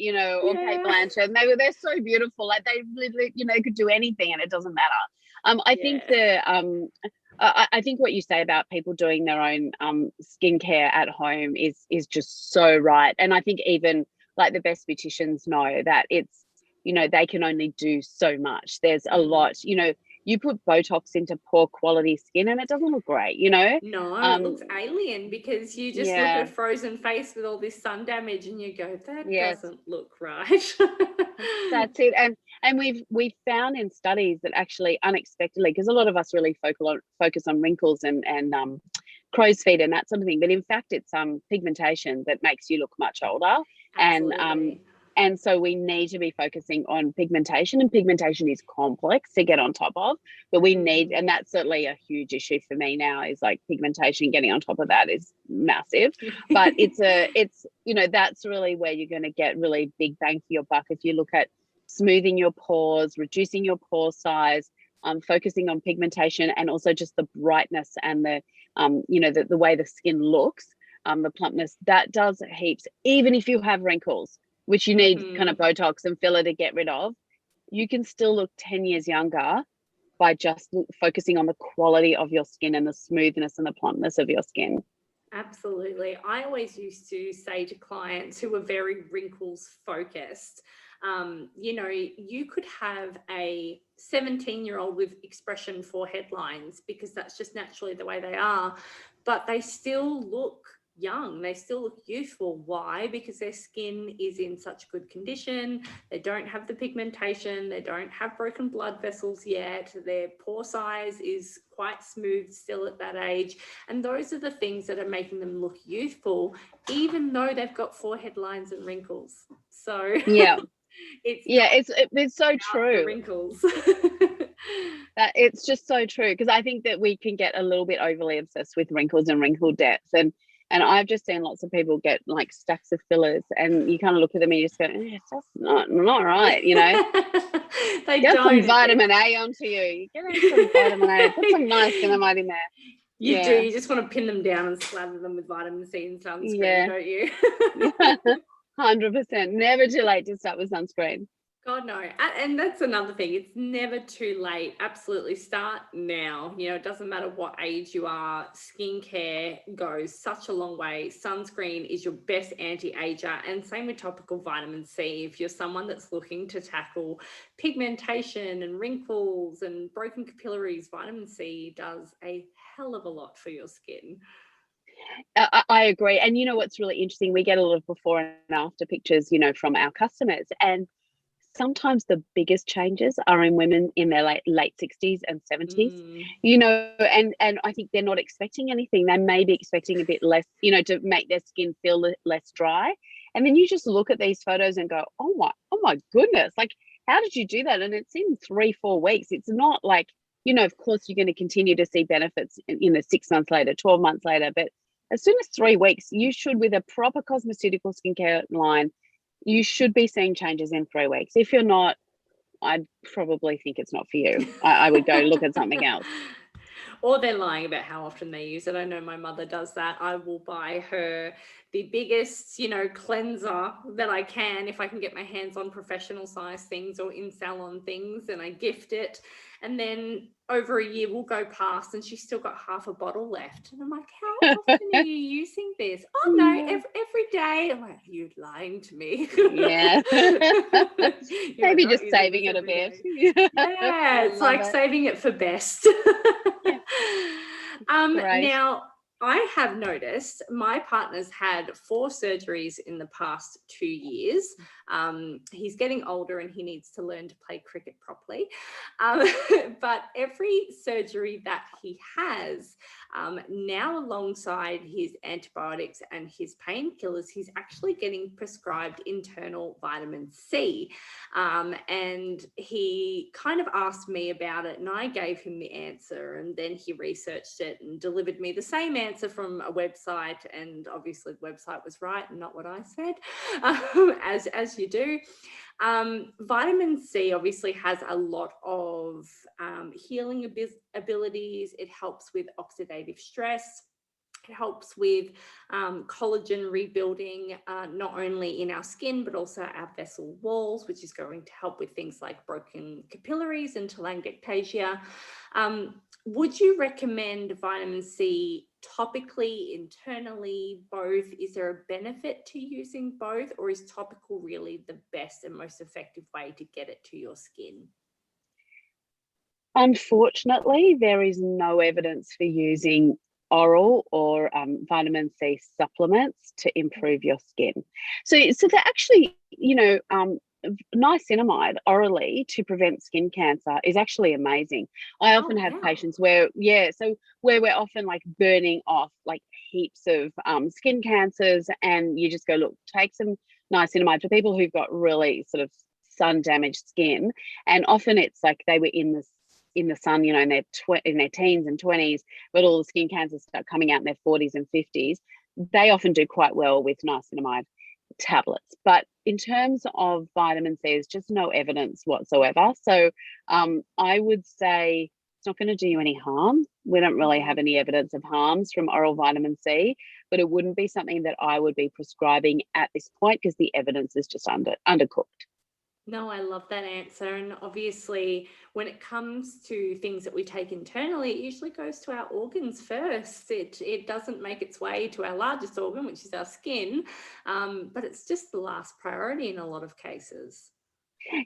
[SPEAKER 3] or Kate Blanchett. And they're so beautiful. They literally, could do anything and it doesn't matter. I think I think what you say about people doing their own skincare at home is just so right. And I think even the best beauticians know that it's, they can only do so much. There's a lot, you put Botox into poor quality skin and it doesn't look great, No,
[SPEAKER 2] it looks alien, because you just look at a frozen face with all this sun damage and you go, that doesn't look right.
[SPEAKER 3] That's it. And we've found in studies that actually unexpectedly, because a lot of us really focus on wrinkles and crow's feet and that sort of thing, but in fact it's pigmentation that makes you look much older.
[SPEAKER 2] Absolutely.
[SPEAKER 3] And so we need to be focusing on pigmentation, and pigmentation is complex to get on top of, but we need, and that's certainly a huge issue for me now, is like pigmentation. Getting on top of that is massive, but it's that's really where you're going to get really big bang for your buck if you look at smoothing your pores, reducing your pore size, focusing on pigmentation, and also just the brightness and the the way the skin looks, the plumpness. That does heaps. Even if you have wrinkles, which you need kind of Botox and filler to get rid of, you can still look 10 years younger by just focusing on the quality of your skin and the smoothness and the plumpness of your skin.
[SPEAKER 2] Absolutely. I always used to say to clients who were very wrinkles focused, you could have a 17-year-old with expression forehead lines, because that's just naturally the way they are, but they still look young, they still look youthful. Why? Because their skin is in such good condition, they don't have the pigmentation, they don't have broken blood vessels yet, their pore size is quite smooth still at that age, and those are the things that are making them look youthful, even though they've got forehead lines and wrinkles. So
[SPEAKER 3] it's so true.
[SPEAKER 2] Wrinkles.
[SPEAKER 3] That it's just so true, because I think that we can get a little bit overly obsessed with wrinkles and wrinkle depth, and I've just seen lots of people get like stacks of fillers, and you kind of look at them and you just go, it's just not right,
[SPEAKER 2] They
[SPEAKER 3] get
[SPEAKER 2] don't.
[SPEAKER 3] some vitamin A onto you. Get some vitamin A, put some niacinamide in there.
[SPEAKER 2] You do. You just want to pin them down and slather them with vitamin C and sunscreen, don't you?
[SPEAKER 3] 100%. Never too late to start with sunscreen.
[SPEAKER 2] God, no. And that's another thing. It's never too late. Absolutely. Start now. It doesn't matter what age you are. Skincare goes such a long way. Sunscreen is your best anti-ager, and same with topical vitamin C. If you're someone that's looking to tackle pigmentation and wrinkles and broken capillaries, vitamin C does a hell of a lot for your skin.
[SPEAKER 3] I agree. And what's really interesting, we get a lot of before and after pictures, from our customers, and sometimes the biggest changes are in women in their late 60s and 70s, and I think they're not expecting anything. They may be expecting a bit less, to make their skin feel less dry. And then you just look at these photos and go, oh my goodness, like, how did you do that? And it's in 3-4 weeks. It's not like, of course you're going to continue to see benefits, 6 months later, 12 months later, but as soon as 3 weeks, you should, with a proper cosmeceutical skincare line, you should be seeing changes in 3 weeks. If you're not, I'd probably think it's not for you. I would go look at something else.
[SPEAKER 2] Or they're lying about how often they use it. I know my mother does that. I will buy her the biggest, cleanser that I can, if I can get my hands on professional size things or in salon things, and I gift it. And then over a year will go past and she's still got half a bottle left. And I'm like, how often are you using this? Oh no, every day. I'm like, you're lying to me.
[SPEAKER 3] Yeah. Maybe just saving it a bit.
[SPEAKER 2] Yeah, it's like saving it for best. Now, I have noticed my partner's had 4 surgeries in the past 2 years. He's getting older and he needs to learn to play cricket properly. But every surgery that he has, now alongside his antibiotics and his painkillers, he's actually getting prescribed internal vitamin C. And he kind of asked me about it and I gave him the answer, and then he researched it and delivered me the same answer from a website, and obviously the website was right and not what I said, as you do. Vitamin C obviously has a lot of healing abilities. It helps with oxidative stress. It helps with collagen rebuilding, not only in our skin, but also our vessel walls, which is going to help with things like broken capillaries and telangiectasia. Would you recommend vitamin C topically, internally, both? Is there a benefit to using both, or is topical really the best and most effective way to get it to your skin?
[SPEAKER 3] Unfortunately, there is no evidence for using oral or vitamin C supplements to improve your skin. So they're actually, niacinamide orally to prevent skin cancer is actually amazing. I often have patients where we're often like burning off like heaps of skin cancers, and you just go, look, take some niacinamide for people who've got really sort of sun damaged skin, and often it's like they were in the sun, you know, in their teens and 20s, but all the skin cancers start coming out in their 40s and 50s. They often do quite well with niacinamide tablets. But in terms of vitamin C, there's just no evidence whatsoever. So I would say it's not going to do you any harm. We don't really have any evidence of harms from oral vitamin C, but it wouldn't be something that I would be prescribing at this point because the evidence is just undercooked.
[SPEAKER 2] No, I love that answer. And obviously, when it comes to things that we take internally, it usually goes to our organs first. It doesn't make its way to our largest organ, which is our skin, but it's just the last priority in a lot of cases.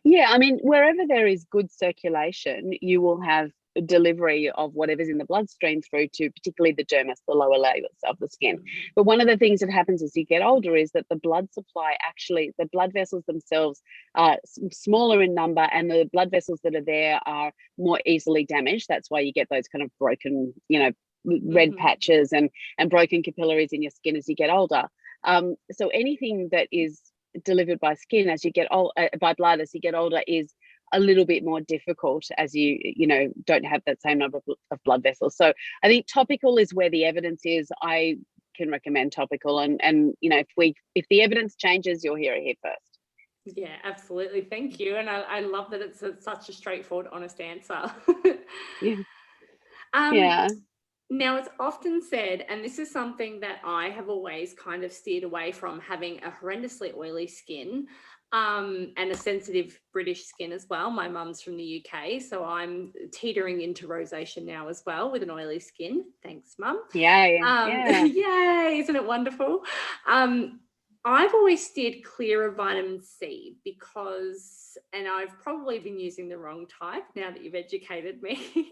[SPEAKER 3] Yeah, I mean, wherever there is good circulation, you will have delivery of whatever's in the bloodstream through to particularly the dermis, the lower layers of the skin. But one of the things that happens as you get older is that the blood supply, actually, the blood vessels themselves are smaller in number, and the blood vessels that are there are more easily damaged. That's why you get those kind of broken, you know, red patches and broken capillaries in your skin as you get older. So anything that is delivered by skin as you get old, by blood as you get older, is a little bit more difficult as you know, don't have that same number of blood vessels. So I think topical is where the evidence is. I can recommend topical, and you know, if the evidence changes, you'll hear it here first.
[SPEAKER 2] Yeah, absolutely. Thank you. And I love that it's such a straightforward, honest answer.
[SPEAKER 3] Yeah.
[SPEAKER 2] Yeah. Now, it's often said, and this is something that I have always kind of steered away from, having a horrendously oily skin and a sensitive British skin as well. My mum's from the UK, so I'm teetering into rosacea now as well with an oily skin. Thanks, Mum.
[SPEAKER 3] Yeah.
[SPEAKER 2] Yay, isn't it wonderful? I've always steered clear of vitamin C because, and I've probably been using the wrong type now that you've educated me,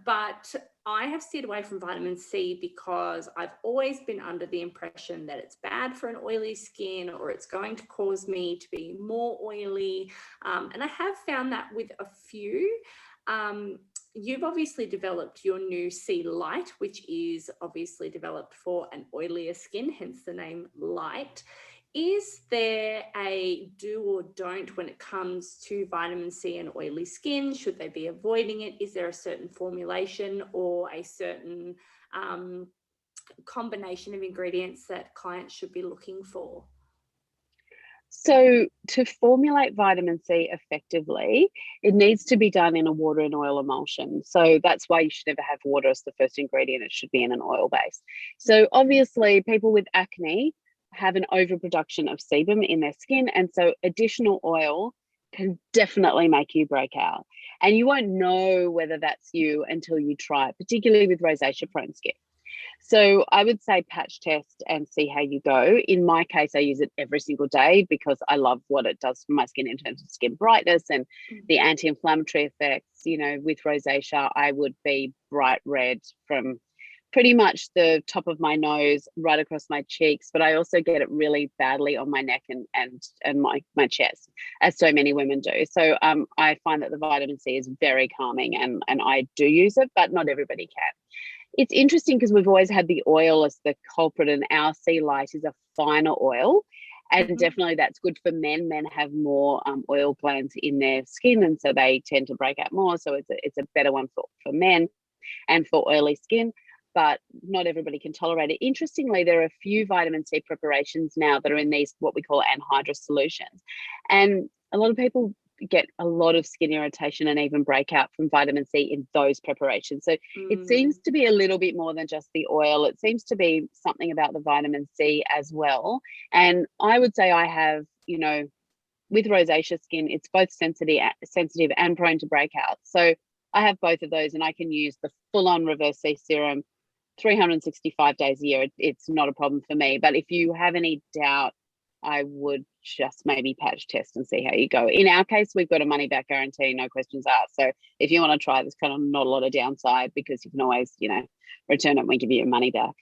[SPEAKER 2] but I have steered away from vitamin C because I've always been under the impression that it's bad for an oily skin, or it's going to cause me to be more oily. And I have found that with a few. You've obviously developed your new C Light, which is obviously developed for an oilier skin, hence the name Light. Is there a do or don't when it comes to vitamin C and oily skin? Should they be avoiding it? Is there a certain formulation or a certain combination of ingredients that clients should be looking for?
[SPEAKER 3] So to formulate vitamin C effectively, it needs to be done in a water and oil emulsion. So that's why you should never have water as the first ingredient. It should be in an oil base. So obviously people with acne have an overproduction of sebum in their skin, and so additional oil can definitely make you break out. And you won't know whether that's you until you try it, particularly with rosacea prone skin. So I would say patch test and see how you go. In my case, I use it every single day because I love what it does for my skin in terms of skin brightness and the anti-inflammatory effects. You know, with rosacea, I would be bright red from pretty much the top of my nose right across my cheeks, but I also get it really badly on my neck and my chest, as so many women do. So I find that the vitamin C is very calming, and I do use it, but not everybody can. It's interesting because we've always had the oil as the culprit, and our C Light is a finer oil. And definitely that's good for men. Men have more oil glands in their skin, and so they tend to break out more. So it's a better one for men and for oily skin, but not everybody can tolerate it. Interestingly, there are a few vitamin C preparations now that are in these what we call anhydrous solutions. And a lot of people get a lot of skin irritation and even breakout from vitamin C in those preparations. So it seems to be a little bit more than just the oil. It seems to be something about the vitamin C as well. And I would say I have, you know, with rosacea skin, it's both sensitive and prone to breakout. So I have both of those, and I can use the full-on reverse C serum 365 days a year. It's not a problem for me. But if you have any doubt, I would just maybe patch test and see how you go. In our case, we've got a money back guarantee, no questions asked. So if you want to try, there's kind of not a lot of downside because you can always, you know, return it and we give you your money back.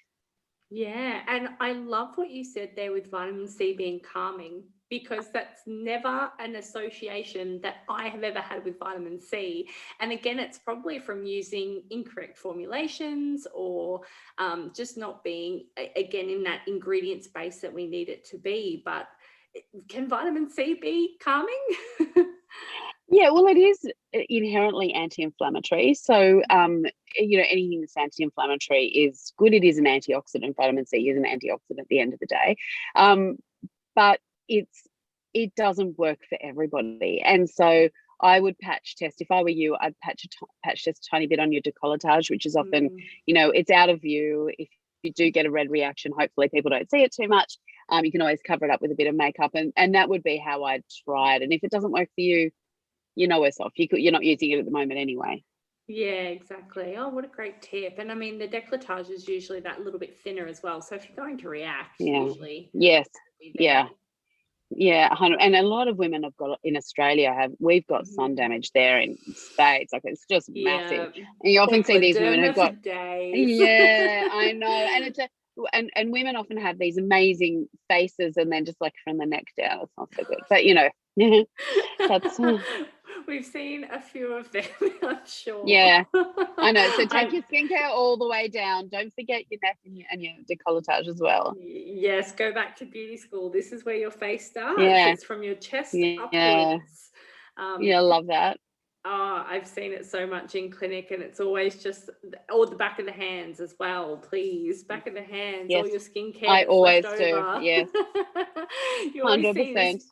[SPEAKER 2] Yeah, and I love what you said there with vitamin C being calming, because that's never an association that I have ever had with vitamin C. And again, it's probably from using incorrect formulations or just not being, again, in that ingredient space that we need it to be. But can vitamin C be calming?
[SPEAKER 3] Yeah, well, it is inherently anti-inflammatory. So, anything that's anti-inflammatory is good. It is an antioxidant. Vitamin C is an antioxidant at the end of the day. But it doesn't work for everybody. And so I would patch test. If I were you, I'd patch test a tiny bit on your décolletage, which is often, it's out of view. If you do get a red reaction, hopefully people don't see it too much. You can always cover it up with a bit of makeup, and that would be how I'd try it. And if it doesn't work for you, you're no worse off. You're not using it at the moment anyway.
[SPEAKER 2] Yeah, exactly. Oh, what a great tip. And I mean, the décolletage is usually that little bit thinner as well. So if you're going to react, usually.
[SPEAKER 3] Yes. Yeah. Yeah. And a lot of women have got in Australia we've got sun damage there in States. Like, it's just massive. And you often see these women who've got
[SPEAKER 2] days.
[SPEAKER 3] Yeah, I know. And it's and women often have these amazing faces, and then just like from the neck down, it's not so good. But that's
[SPEAKER 2] we've seen a few of them, I'm sure.
[SPEAKER 3] Yeah, I know. So take your skincare all the way down. Don't forget your neck and your décolletage as well.
[SPEAKER 2] Yes, go back to beauty school. This is where your face starts.
[SPEAKER 3] Yeah.
[SPEAKER 2] It's from your chest upwards.
[SPEAKER 3] I love that.
[SPEAKER 2] Oh, I've seen it so much in clinic, and it's always just, or the back of the hands as well, please. Back of the hands,
[SPEAKER 3] yes.
[SPEAKER 2] all your skincare.
[SPEAKER 3] I always do,
[SPEAKER 2] yes. You always
[SPEAKER 3] 100%.
[SPEAKER 2] see this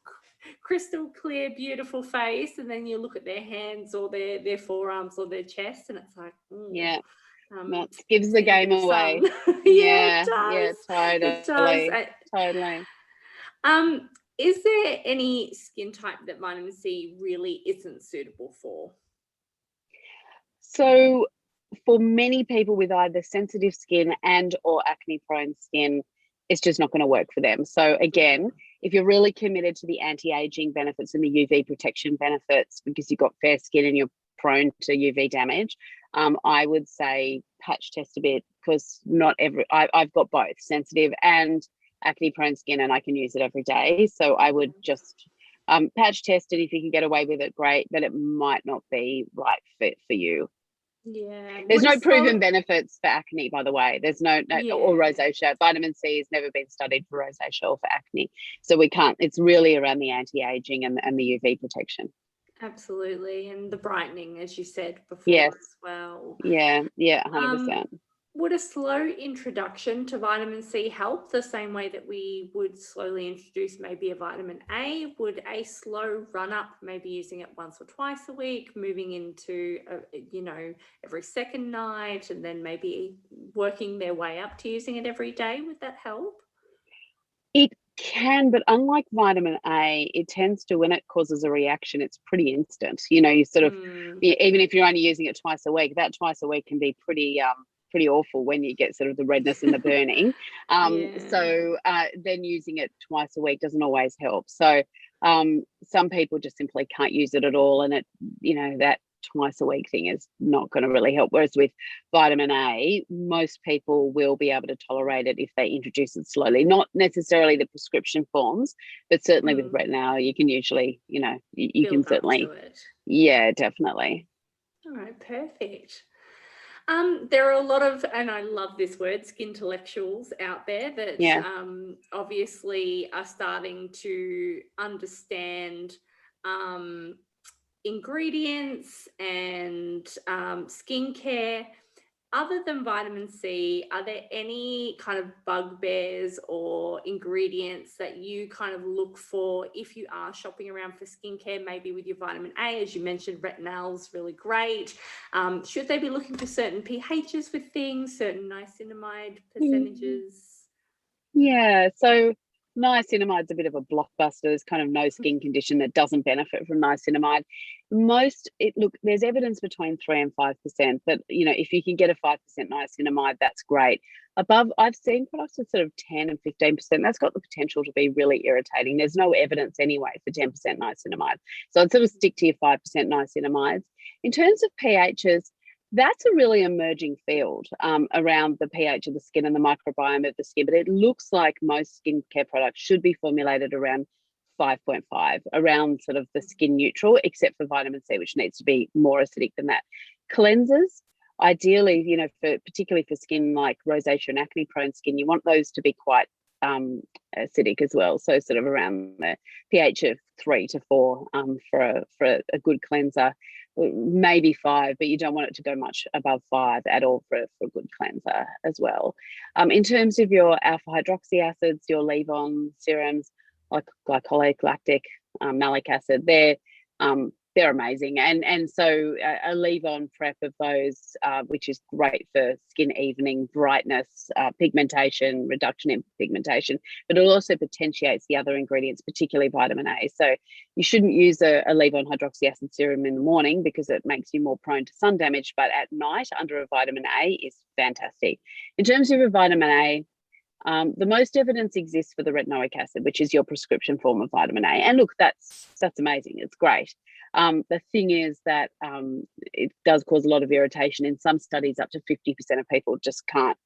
[SPEAKER 2] crystal clear, beautiful face, and then you look at their hands or their forearms or their chest, and it's like,
[SPEAKER 3] that gives the game away.
[SPEAKER 2] Yeah, it
[SPEAKER 3] does.
[SPEAKER 2] Totally.
[SPEAKER 3] It does. Totally.
[SPEAKER 2] Is there any skin type that vitamin C really isn't suitable for?
[SPEAKER 3] So for many people with either sensitive skin and or acne prone skin, it's just not going to work for them. So again, if you're really committed to the anti-aging benefits and the UV protection benefits, because you've got fair skin and you're prone to UV damage, I would say patch test a bit, because I've got both sensitive and acne prone skin, and I can use it every day. So I would just patch test it. If you can get away with it, great, but it might not be right fit for you.
[SPEAKER 2] Yeah.
[SPEAKER 3] There's no proven benefits for acne, by the way. There's no or rosacea. Vitamin C has never been studied for rosacea or for acne. So we can't, it's really around the anti-aging and the UV protection.
[SPEAKER 2] Absolutely. And the brightening, as you said before, as well.
[SPEAKER 3] Yeah, 100%.
[SPEAKER 2] Would a slow introduction to vitamin C help the same way that we would slowly introduce maybe a vitamin A? Would a slow run up, maybe using it once or twice a week, moving into, every second night, and then maybe working their way up to using it every day? Would that help?
[SPEAKER 3] It can, but unlike vitamin A, it tends to, when it causes a reaction, it's pretty instant. You sort of, even if you're only using it twice a week, that twice a week can be pretty awful when you get sort of the redness and the burning. So then using it twice a week doesn't always help. So some people just simply can't use it at all, and that twice a week thing is not going to really help. Whereas with vitamin A, most people will be able to tolerate it if they introduce it slowly. Not necessarily the prescription forms, but certainly with retinol, you can usually, you can certainly, definitely.
[SPEAKER 2] All right, perfect. There are a lot of, and I love this word, skintellectuals out there that obviously are starting to understand ingredients and skincare. Other than vitamin C, are there any kind of bugbears or ingredients that you kind of look for if you are shopping around for skincare, maybe with your vitamin A? As you mentioned, retinol is really great. Should they be looking for certain pHs with things, certain niacinamide percentages?
[SPEAKER 3] Yeah, so niacinamide's a bit of a blockbuster. There's kind of no skin condition that doesn't benefit from niacinamide. There's evidence between 3 and 5%, but if you can get a 5% niacinamide, that's great. I've seen products with sort of 10 and 15%. That's got the potential to be really irritating. There's no evidence anyway for 10% niacinamide. So I'd sort of stick to your 5% niacinamides. In terms of pHs, that's a really emerging field around the pH of the skin and the microbiome of the skin. But it looks like most skincare products should be formulated around 5.5, around sort of the skin neutral, except for vitamin C, which needs to be more acidic than that. Cleansers, ideally, particularly for skin like rosacea and acne prone skin, you want those to be quite acidic as well. So sort of around the pH of 3 to 4 for a good cleanser, maybe 5, but you don't want it to go much above 5 at all for a good cleanser as well. In terms of your alpha hydroxy acids, your leave-on serums like glycolic, lactic, malic acid, they're amazing, and so a leave-on prep of those, which is great for skin evening, brightness, pigmentation, reduction in pigmentation, but it also potentiates the other ingredients, particularly vitamin A. So you shouldn't use a leave-on hydroxy acid serum in the morning because it makes you more prone to sun damage, but at night under a vitamin A is fantastic. In terms of a vitamin A, the most evidence exists for the retinoic acid, which is your prescription form of vitamin A. And look, that's amazing. It's great. The thing is that it does cause a lot of irritation. In some studies, up to 50% of people just can't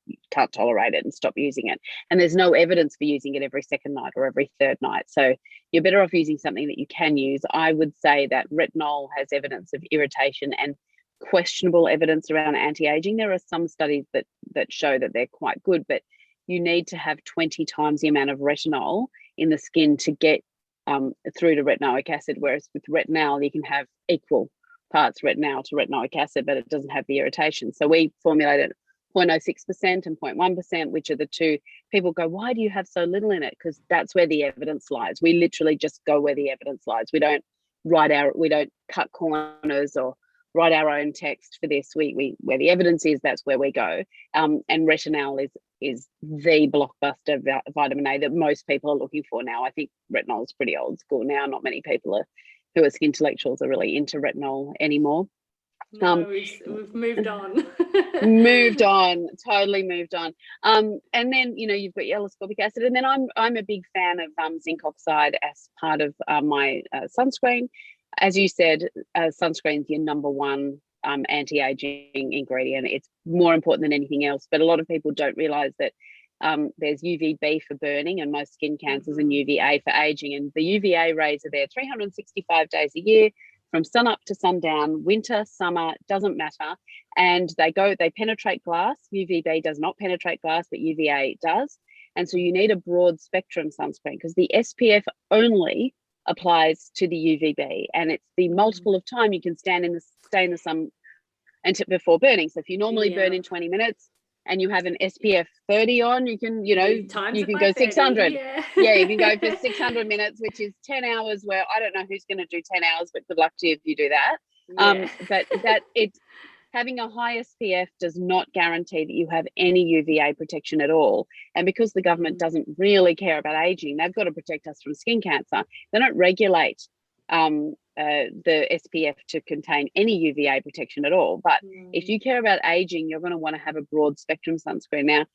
[SPEAKER 3] tolerate it and stop using it. And there's no evidence for using it every second night or every third night. So you're better off using something that you can use. I would say that retinol has evidence of irritation and questionable evidence around anti-aging. There are some studies that show that they're quite good, but you need to have 20 times the amount of retinol in the skin to get through to retinoic acid, whereas with retinol you can have equal parts retinol to retinoic acid, but it doesn't have the irritation. So we formulated 0.06% and 0.1%, which are the two. People go, why do you have so little in it? Because that's where the evidence lies. We literally just go where the evidence lies. We don't cut corners or write our own text for this. We where the evidence is, that's where we go. And retinol is the blockbuster vitamin A that most people are looking for now. I think retinol is pretty old school now. Not many people who are skin intellectuals are really into retinol anymore.
[SPEAKER 2] No, we've moved on.
[SPEAKER 3] Totally moved on. And then you've got your L-ascorbic acid, and then I'm a big fan of zinc oxide as part of my sunscreen. As you said, sunscreen is your number one anti-aging ingredient. It's more important than anything else, but a lot of people don't realize that there's UVB for burning and most skin cancers, and UVA for aging. And the UVA rays are there 365 days a year, from sun up to sundown, winter, summer, doesn't matter. And they penetrate glass. UVB does not penetrate glass, but UVA does. And so you need a broad spectrum sunscreen, because the SPF only applies to the UVB, and it's the multiple of time you can stay in the sun before burning. So if you normally burn in 20 minutes and you have an SPF 30 on, you can you can go 600. You can go for 600 minutes, which is 10 hours, where I don't know who's going to do 10 hours, but good luck to you if you do that. But having a high SPF does not guarantee that you have any UVA protection at all. And because the government doesn't really care about aging, they've got to protect us from skin cancer. They don't regulate the SPF to contain any UVA protection at all. But if you care about aging, you're going to want to have a broad spectrum sunscreen. Now,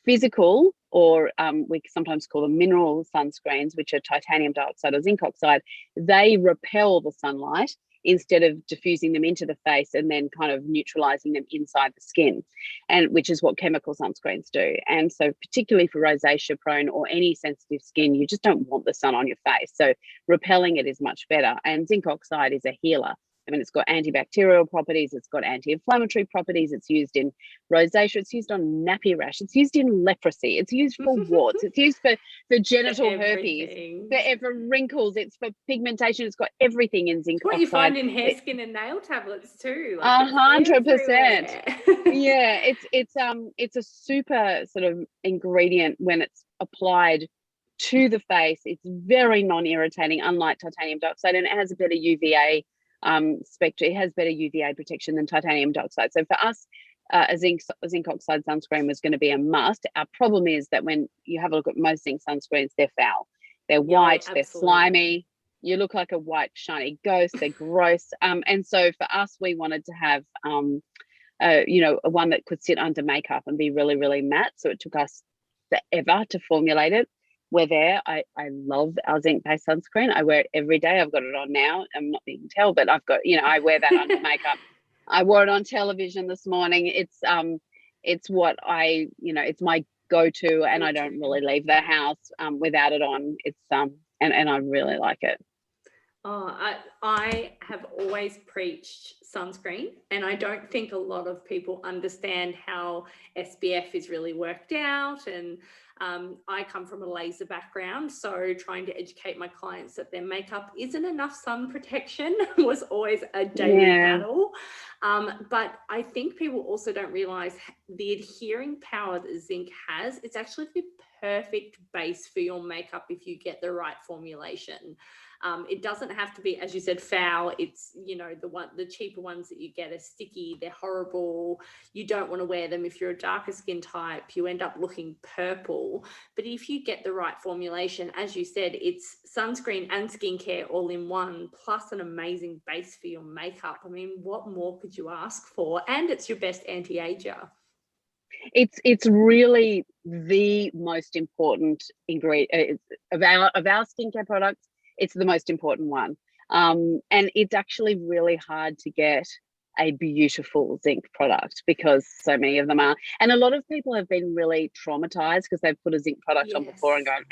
[SPEAKER 3] physical, or we sometimes call them mineral sunscreens, which are titanium dioxide or zinc oxide, they repel the sunlight instead of diffusing them into the face and then kind of neutralizing them inside the skin, and which is what chemical sunscreens do. And so particularly for rosacea prone or any sensitive skin, you just don't want the sun on your face. So repelling it is much better. And zinc oxide is a healer. I mean, it's got antibacterial properties, it's got anti-inflammatory properties, it's used in rosacea, it's used on nappy rash, it's used in leprosy, it's used for warts, it's used for genital herpes, for wrinkles, it's for pigmentation, it's got everything in zinc oxide.
[SPEAKER 2] What you find in hair, skin and nail tablets too.
[SPEAKER 3] 100%. Yeah, it's a super sort of ingredient when it's applied to the face. It's very non-irritating, unlike titanium dioxide, and it has a better UVA spectrum. It has better UVA protection than titanium dioxide. So for us, a zinc oxide sunscreen was going to be a must. Our problem is that when you have a look at most zinc sunscreens, they're foul. They're white, they're slimy. You look like a white shiny ghost. They're gross. And so for us, we wanted to have one that could sit under makeup and be really, really matte. So it took us forever to formulate it. We're there. I love our zinc-based sunscreen. I wear it every day. I've got it on now. I'm not being tell, but I've got, I wear that under makeup. I wore it on television this morning. It's what it's my go-to, and I don't really leave the house without it on. It's and I really like it.
[SPEAKER 2] Oh, I have always preached sunscreen, and I don't think a lot of people understand how SPF is really worked out. And I come from a laser background, so trying to educate my clients that their makeup isn't enough sun protection was always a daily battle. But I think people also don't realize the adhering power that zinc has. It's actually the perfect base for your makeup if you get the right formulation. It doesn't have to be, as you said, foul. It's, you know, the cheaper ones that you get are sticky, they're horrible. You don't want to wear them if you're a darker skin type. You end up looking purple. But if you get the right formulation, as you said, it's sunscreen and skincare all in one, plus an amazing base for your makeup. I mean, what more could you ask for? And it's your best anti-ager.
[SPEAKER 3] It's really the most important ingredient of our skincare products. It's the most important one, and it's actually really hard to get a beautiful zinc product because so many of them are. And a lot of people have been really traumatized because they've put a zinc product on before and gone,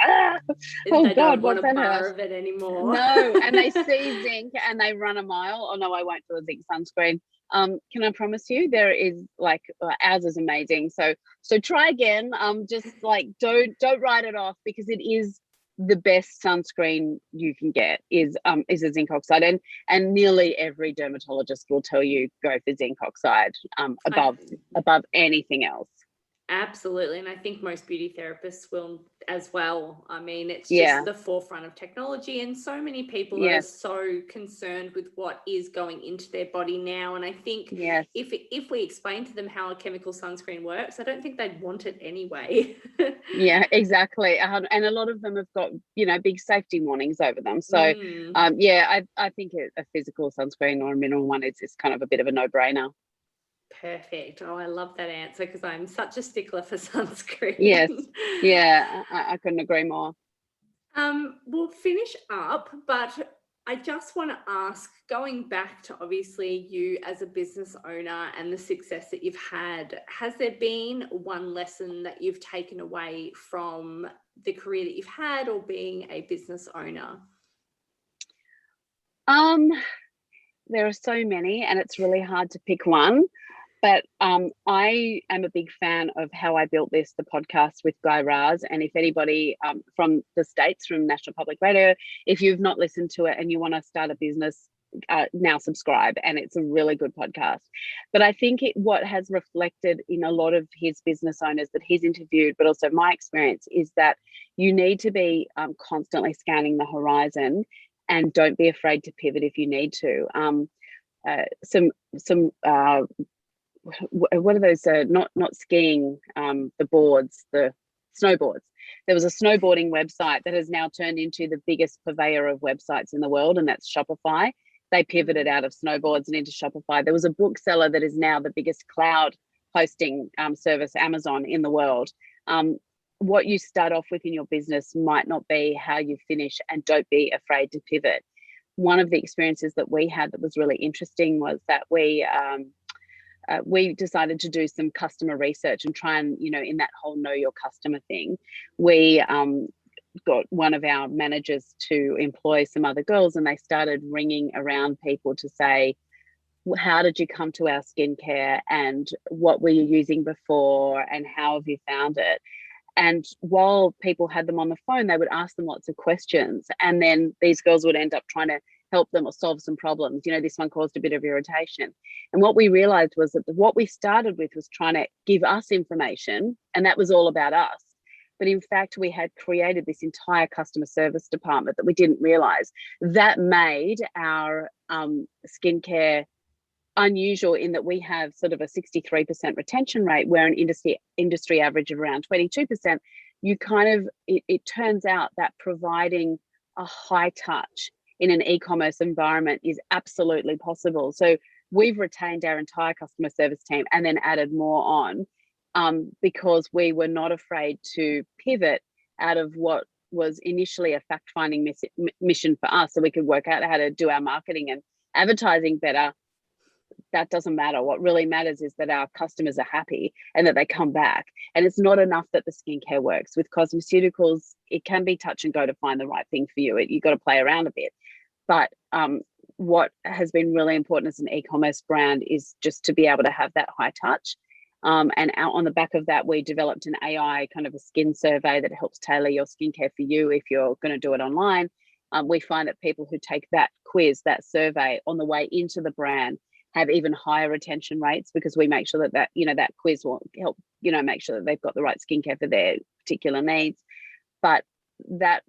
[SPEAKER 3] oh
[SPEAKER 2] they
[SPEAKER 3] God,
[SPEAKER 2] don't
[SPEAKER 3] what's
[SPEAKER 2] want a
[SPEAKER 3] that
[SPEAKER 2] bar
[SPEAKER 3] hurt?
[SPEAKER 2] of it anymore.
[SPEAKER 3] No, and they see zinc and they run a mile. Oh no, I won't do a zinc sunscreen. Can I promise you there is ours is amazing. So try again. Just like don't write it off, because it is the best sunscreen you can get is a zinc oxide, and nearly every dermatologist will tell you go for zinc oxide above anything else.
[SPEAKER 2] Absolutely. And I think most beauty therapists will as well. I mean, it's just the forefront of technology, and so many people are so concerned with what is going into their body now. And I think if we explain to them how a chemical sunscreen works, I don't think they'd want it anyway.
[SPEAKER 3] Yeah, exactly. And a lot of them have got, you know, big safety warnings over them. So I think a physical sunscreen or a mineral one is kind of a bit of a no-brainer.
[SPEAKER 2] Perfect. Oh, I love that answer, because I'm such a stickler for sunscreen.
[SPEAKER 3] Yes. Yeah, I couldn't agree more.
[SPEAKER 2] We'll finish up, but I just want to ask, going back to obviously you as a business owner and the success that you've had, has there been one lesson that you've taken away from the career that you've had or being a business owner?
[SPEAKER 3] There are so many, and it's really hard to pick one. But I am a big fan of how I built the podcast with Guy Raz. And if anybody from the States, from National Public Radio, if you've not listened to it and you want to start a business, now subscribe. And it's a really good podcast. But I think what has reflected in a lot of his business owners that he's interviewed, but also my experience, is that you need to be constantly scanning the horizon, and don't be afraid to pivot if you need to. What are those not skiing, the boards, the snowboards. There was a snowboarding website that has now turned into the biggest purveyor of websites in the world, and that's Shopify. They pivoted out of snowboards and into Shopify. There was a bookseller that is now the biggest cloud hosting service, Amazon, in the world. What you start off with in your business might not be how you finish, and don't be afraid to pivot. One of the experiences that we had that was really interesting was that we decided to do some customer research and try and, you know, in that whole know your customer thing, we got one of our managers to employ some other girls, and they started ringing around people to say, how did you come to our skincare, and what were you using before, and how have you found it? And while people had them on the phone, they would ask them lots of questions, and then these girls would end up trying to help them or solve some problems. You know, this one caused a bit of irritation. And what we realized was that what we started with was trying to give us information, and that was all about us. But in fact, we had created this entire customer service department that we didn't realize. That made our skincare unusual, in that we have sort of a 63% retention rate, where an industry average of around 22%. You kind of, it turns out that providing a high touch in an e-commerce environment is absolutely possible. So we've retained our entire customer service team and then added more on, because we were not afraid to pivot out of what was initially a fact-finding mission for us, so we could work out how to do our marketing and advertising better. That doesn't matter. What really matters is that our customers are happy and that they come back. And it's not enough that the skincare works. With cosmeceuticals, it can be touch and go to find the right thing for you. You got to play around a bit. But what has been really important as an e-commerce brand is just to be able to have that high touch. And out on the back of that, we developed an AI kind of a skin survey that helps tailor your skincare for you if you're going to do it online. We find that people who take that quiz, that survey on the way into the brand have even higher retention rates, because we make sure that that quiz will help, make sure that they've got the right skincare for their particular needs. But that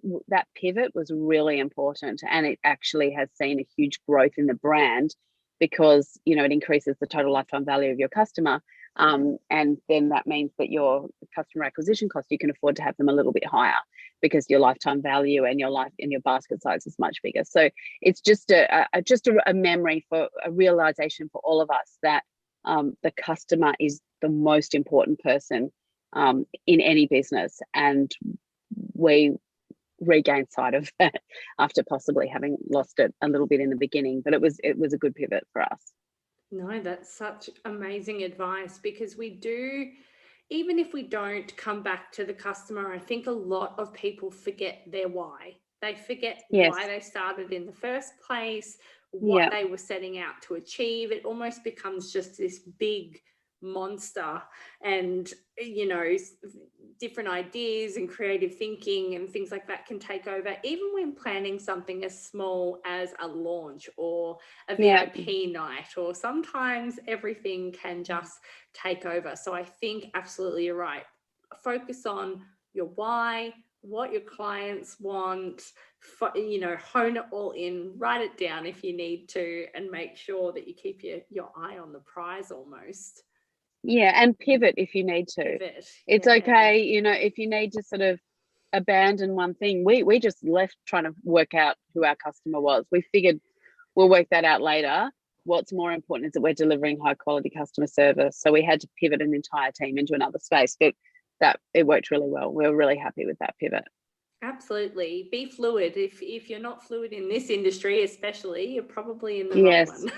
[SPEAKER 3] pivot was really important, and it actually has seen a huge growth in the brand, because it increases the total lifetime value of your customer. And then that means that your customer acquisition cost, you can afford to have them a little bit higher, because your lifetime value and your basket size is much bigger. So it's just a memory, for a realization for all of us, that the customer is the most important person in any business, and we regained sight of that after possibly having lost it a little bit in the beginning. But it was a good pivot for us.
[SPEAKER 2] No, that's such amazing advice, because we do, even if we don't come back to the customer, I think a lot of people forget their why. They forget why they started in the first place, what they were setting out to achieve. It almost becomes just this big monster, and different ideas and creative thinking and things like that can take over, even when planning something as small as a launch or a VIP night, or sometimes everything can just take over. So I think absolutely you're right. Focus on your why, what your clients want, hone it all in, write it down if you need to, and make sure that you keep your eye on the prize almost.
[SPEAKER 3] Yeah, and pivot if you need to. It's okay, if you need to sort of abandon one thing. We just left trying to work out who our customer was. We figured we'll work that out later. What's more important is that we're delivering high quality customer service. So we had to pivot an entire team into another space, but that it worked really well. We were really happy with that pivot.
[SPEAKER 2] Absolutely. Be fluid. If you're not fluid in this industry, especially, you're probably in the wrong one.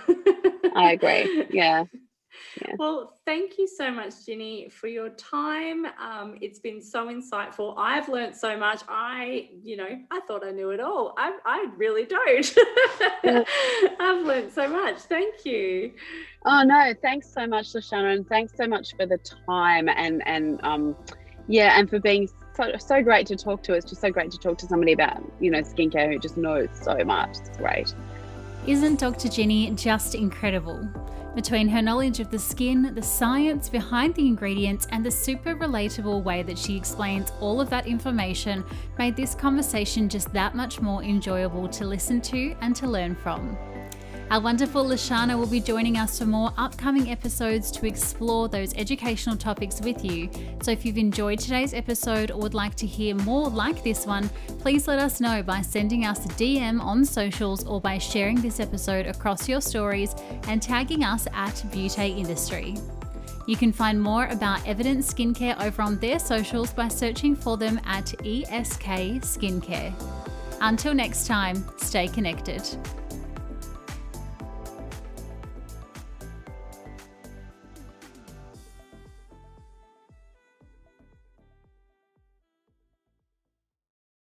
[SPEAKER 3] I agree. Yeah.
[SPEAKER 2] Well, thank you so much, Ginni, for your time. It's been so insightful. I've learned so much. I thought I knew it all. I really don't. I've learned so much. Thank you.
[SPEAKER 3] Oh no, thanks so much, Lashana, and thanks so much for the time and for being so great to talk to. It's just so great to talk to somebody about skincare who just knows so much. It's great.
[SPEAKER 1] Isn't Dr. Ginni just incredible? Between her knowledge of the skin, the science behind the ingredients, and the super relatable way that she explains all of that information, made this conversation just that much more enjoyable to listen to and to learn from. Our wonderful Lashana will be joining us for more upcoming episodes to explore those educational topics with you. So if you've enjoyed today's episode or would like to hear more like this one, please let us know by sending us a DM on socials, or by sharing this episode across your stories and tagging us at Beaute Industrie. You can find more about Evidence Skincare over on their socials by searching for them at ESK Skincare. Until next time, stay connected.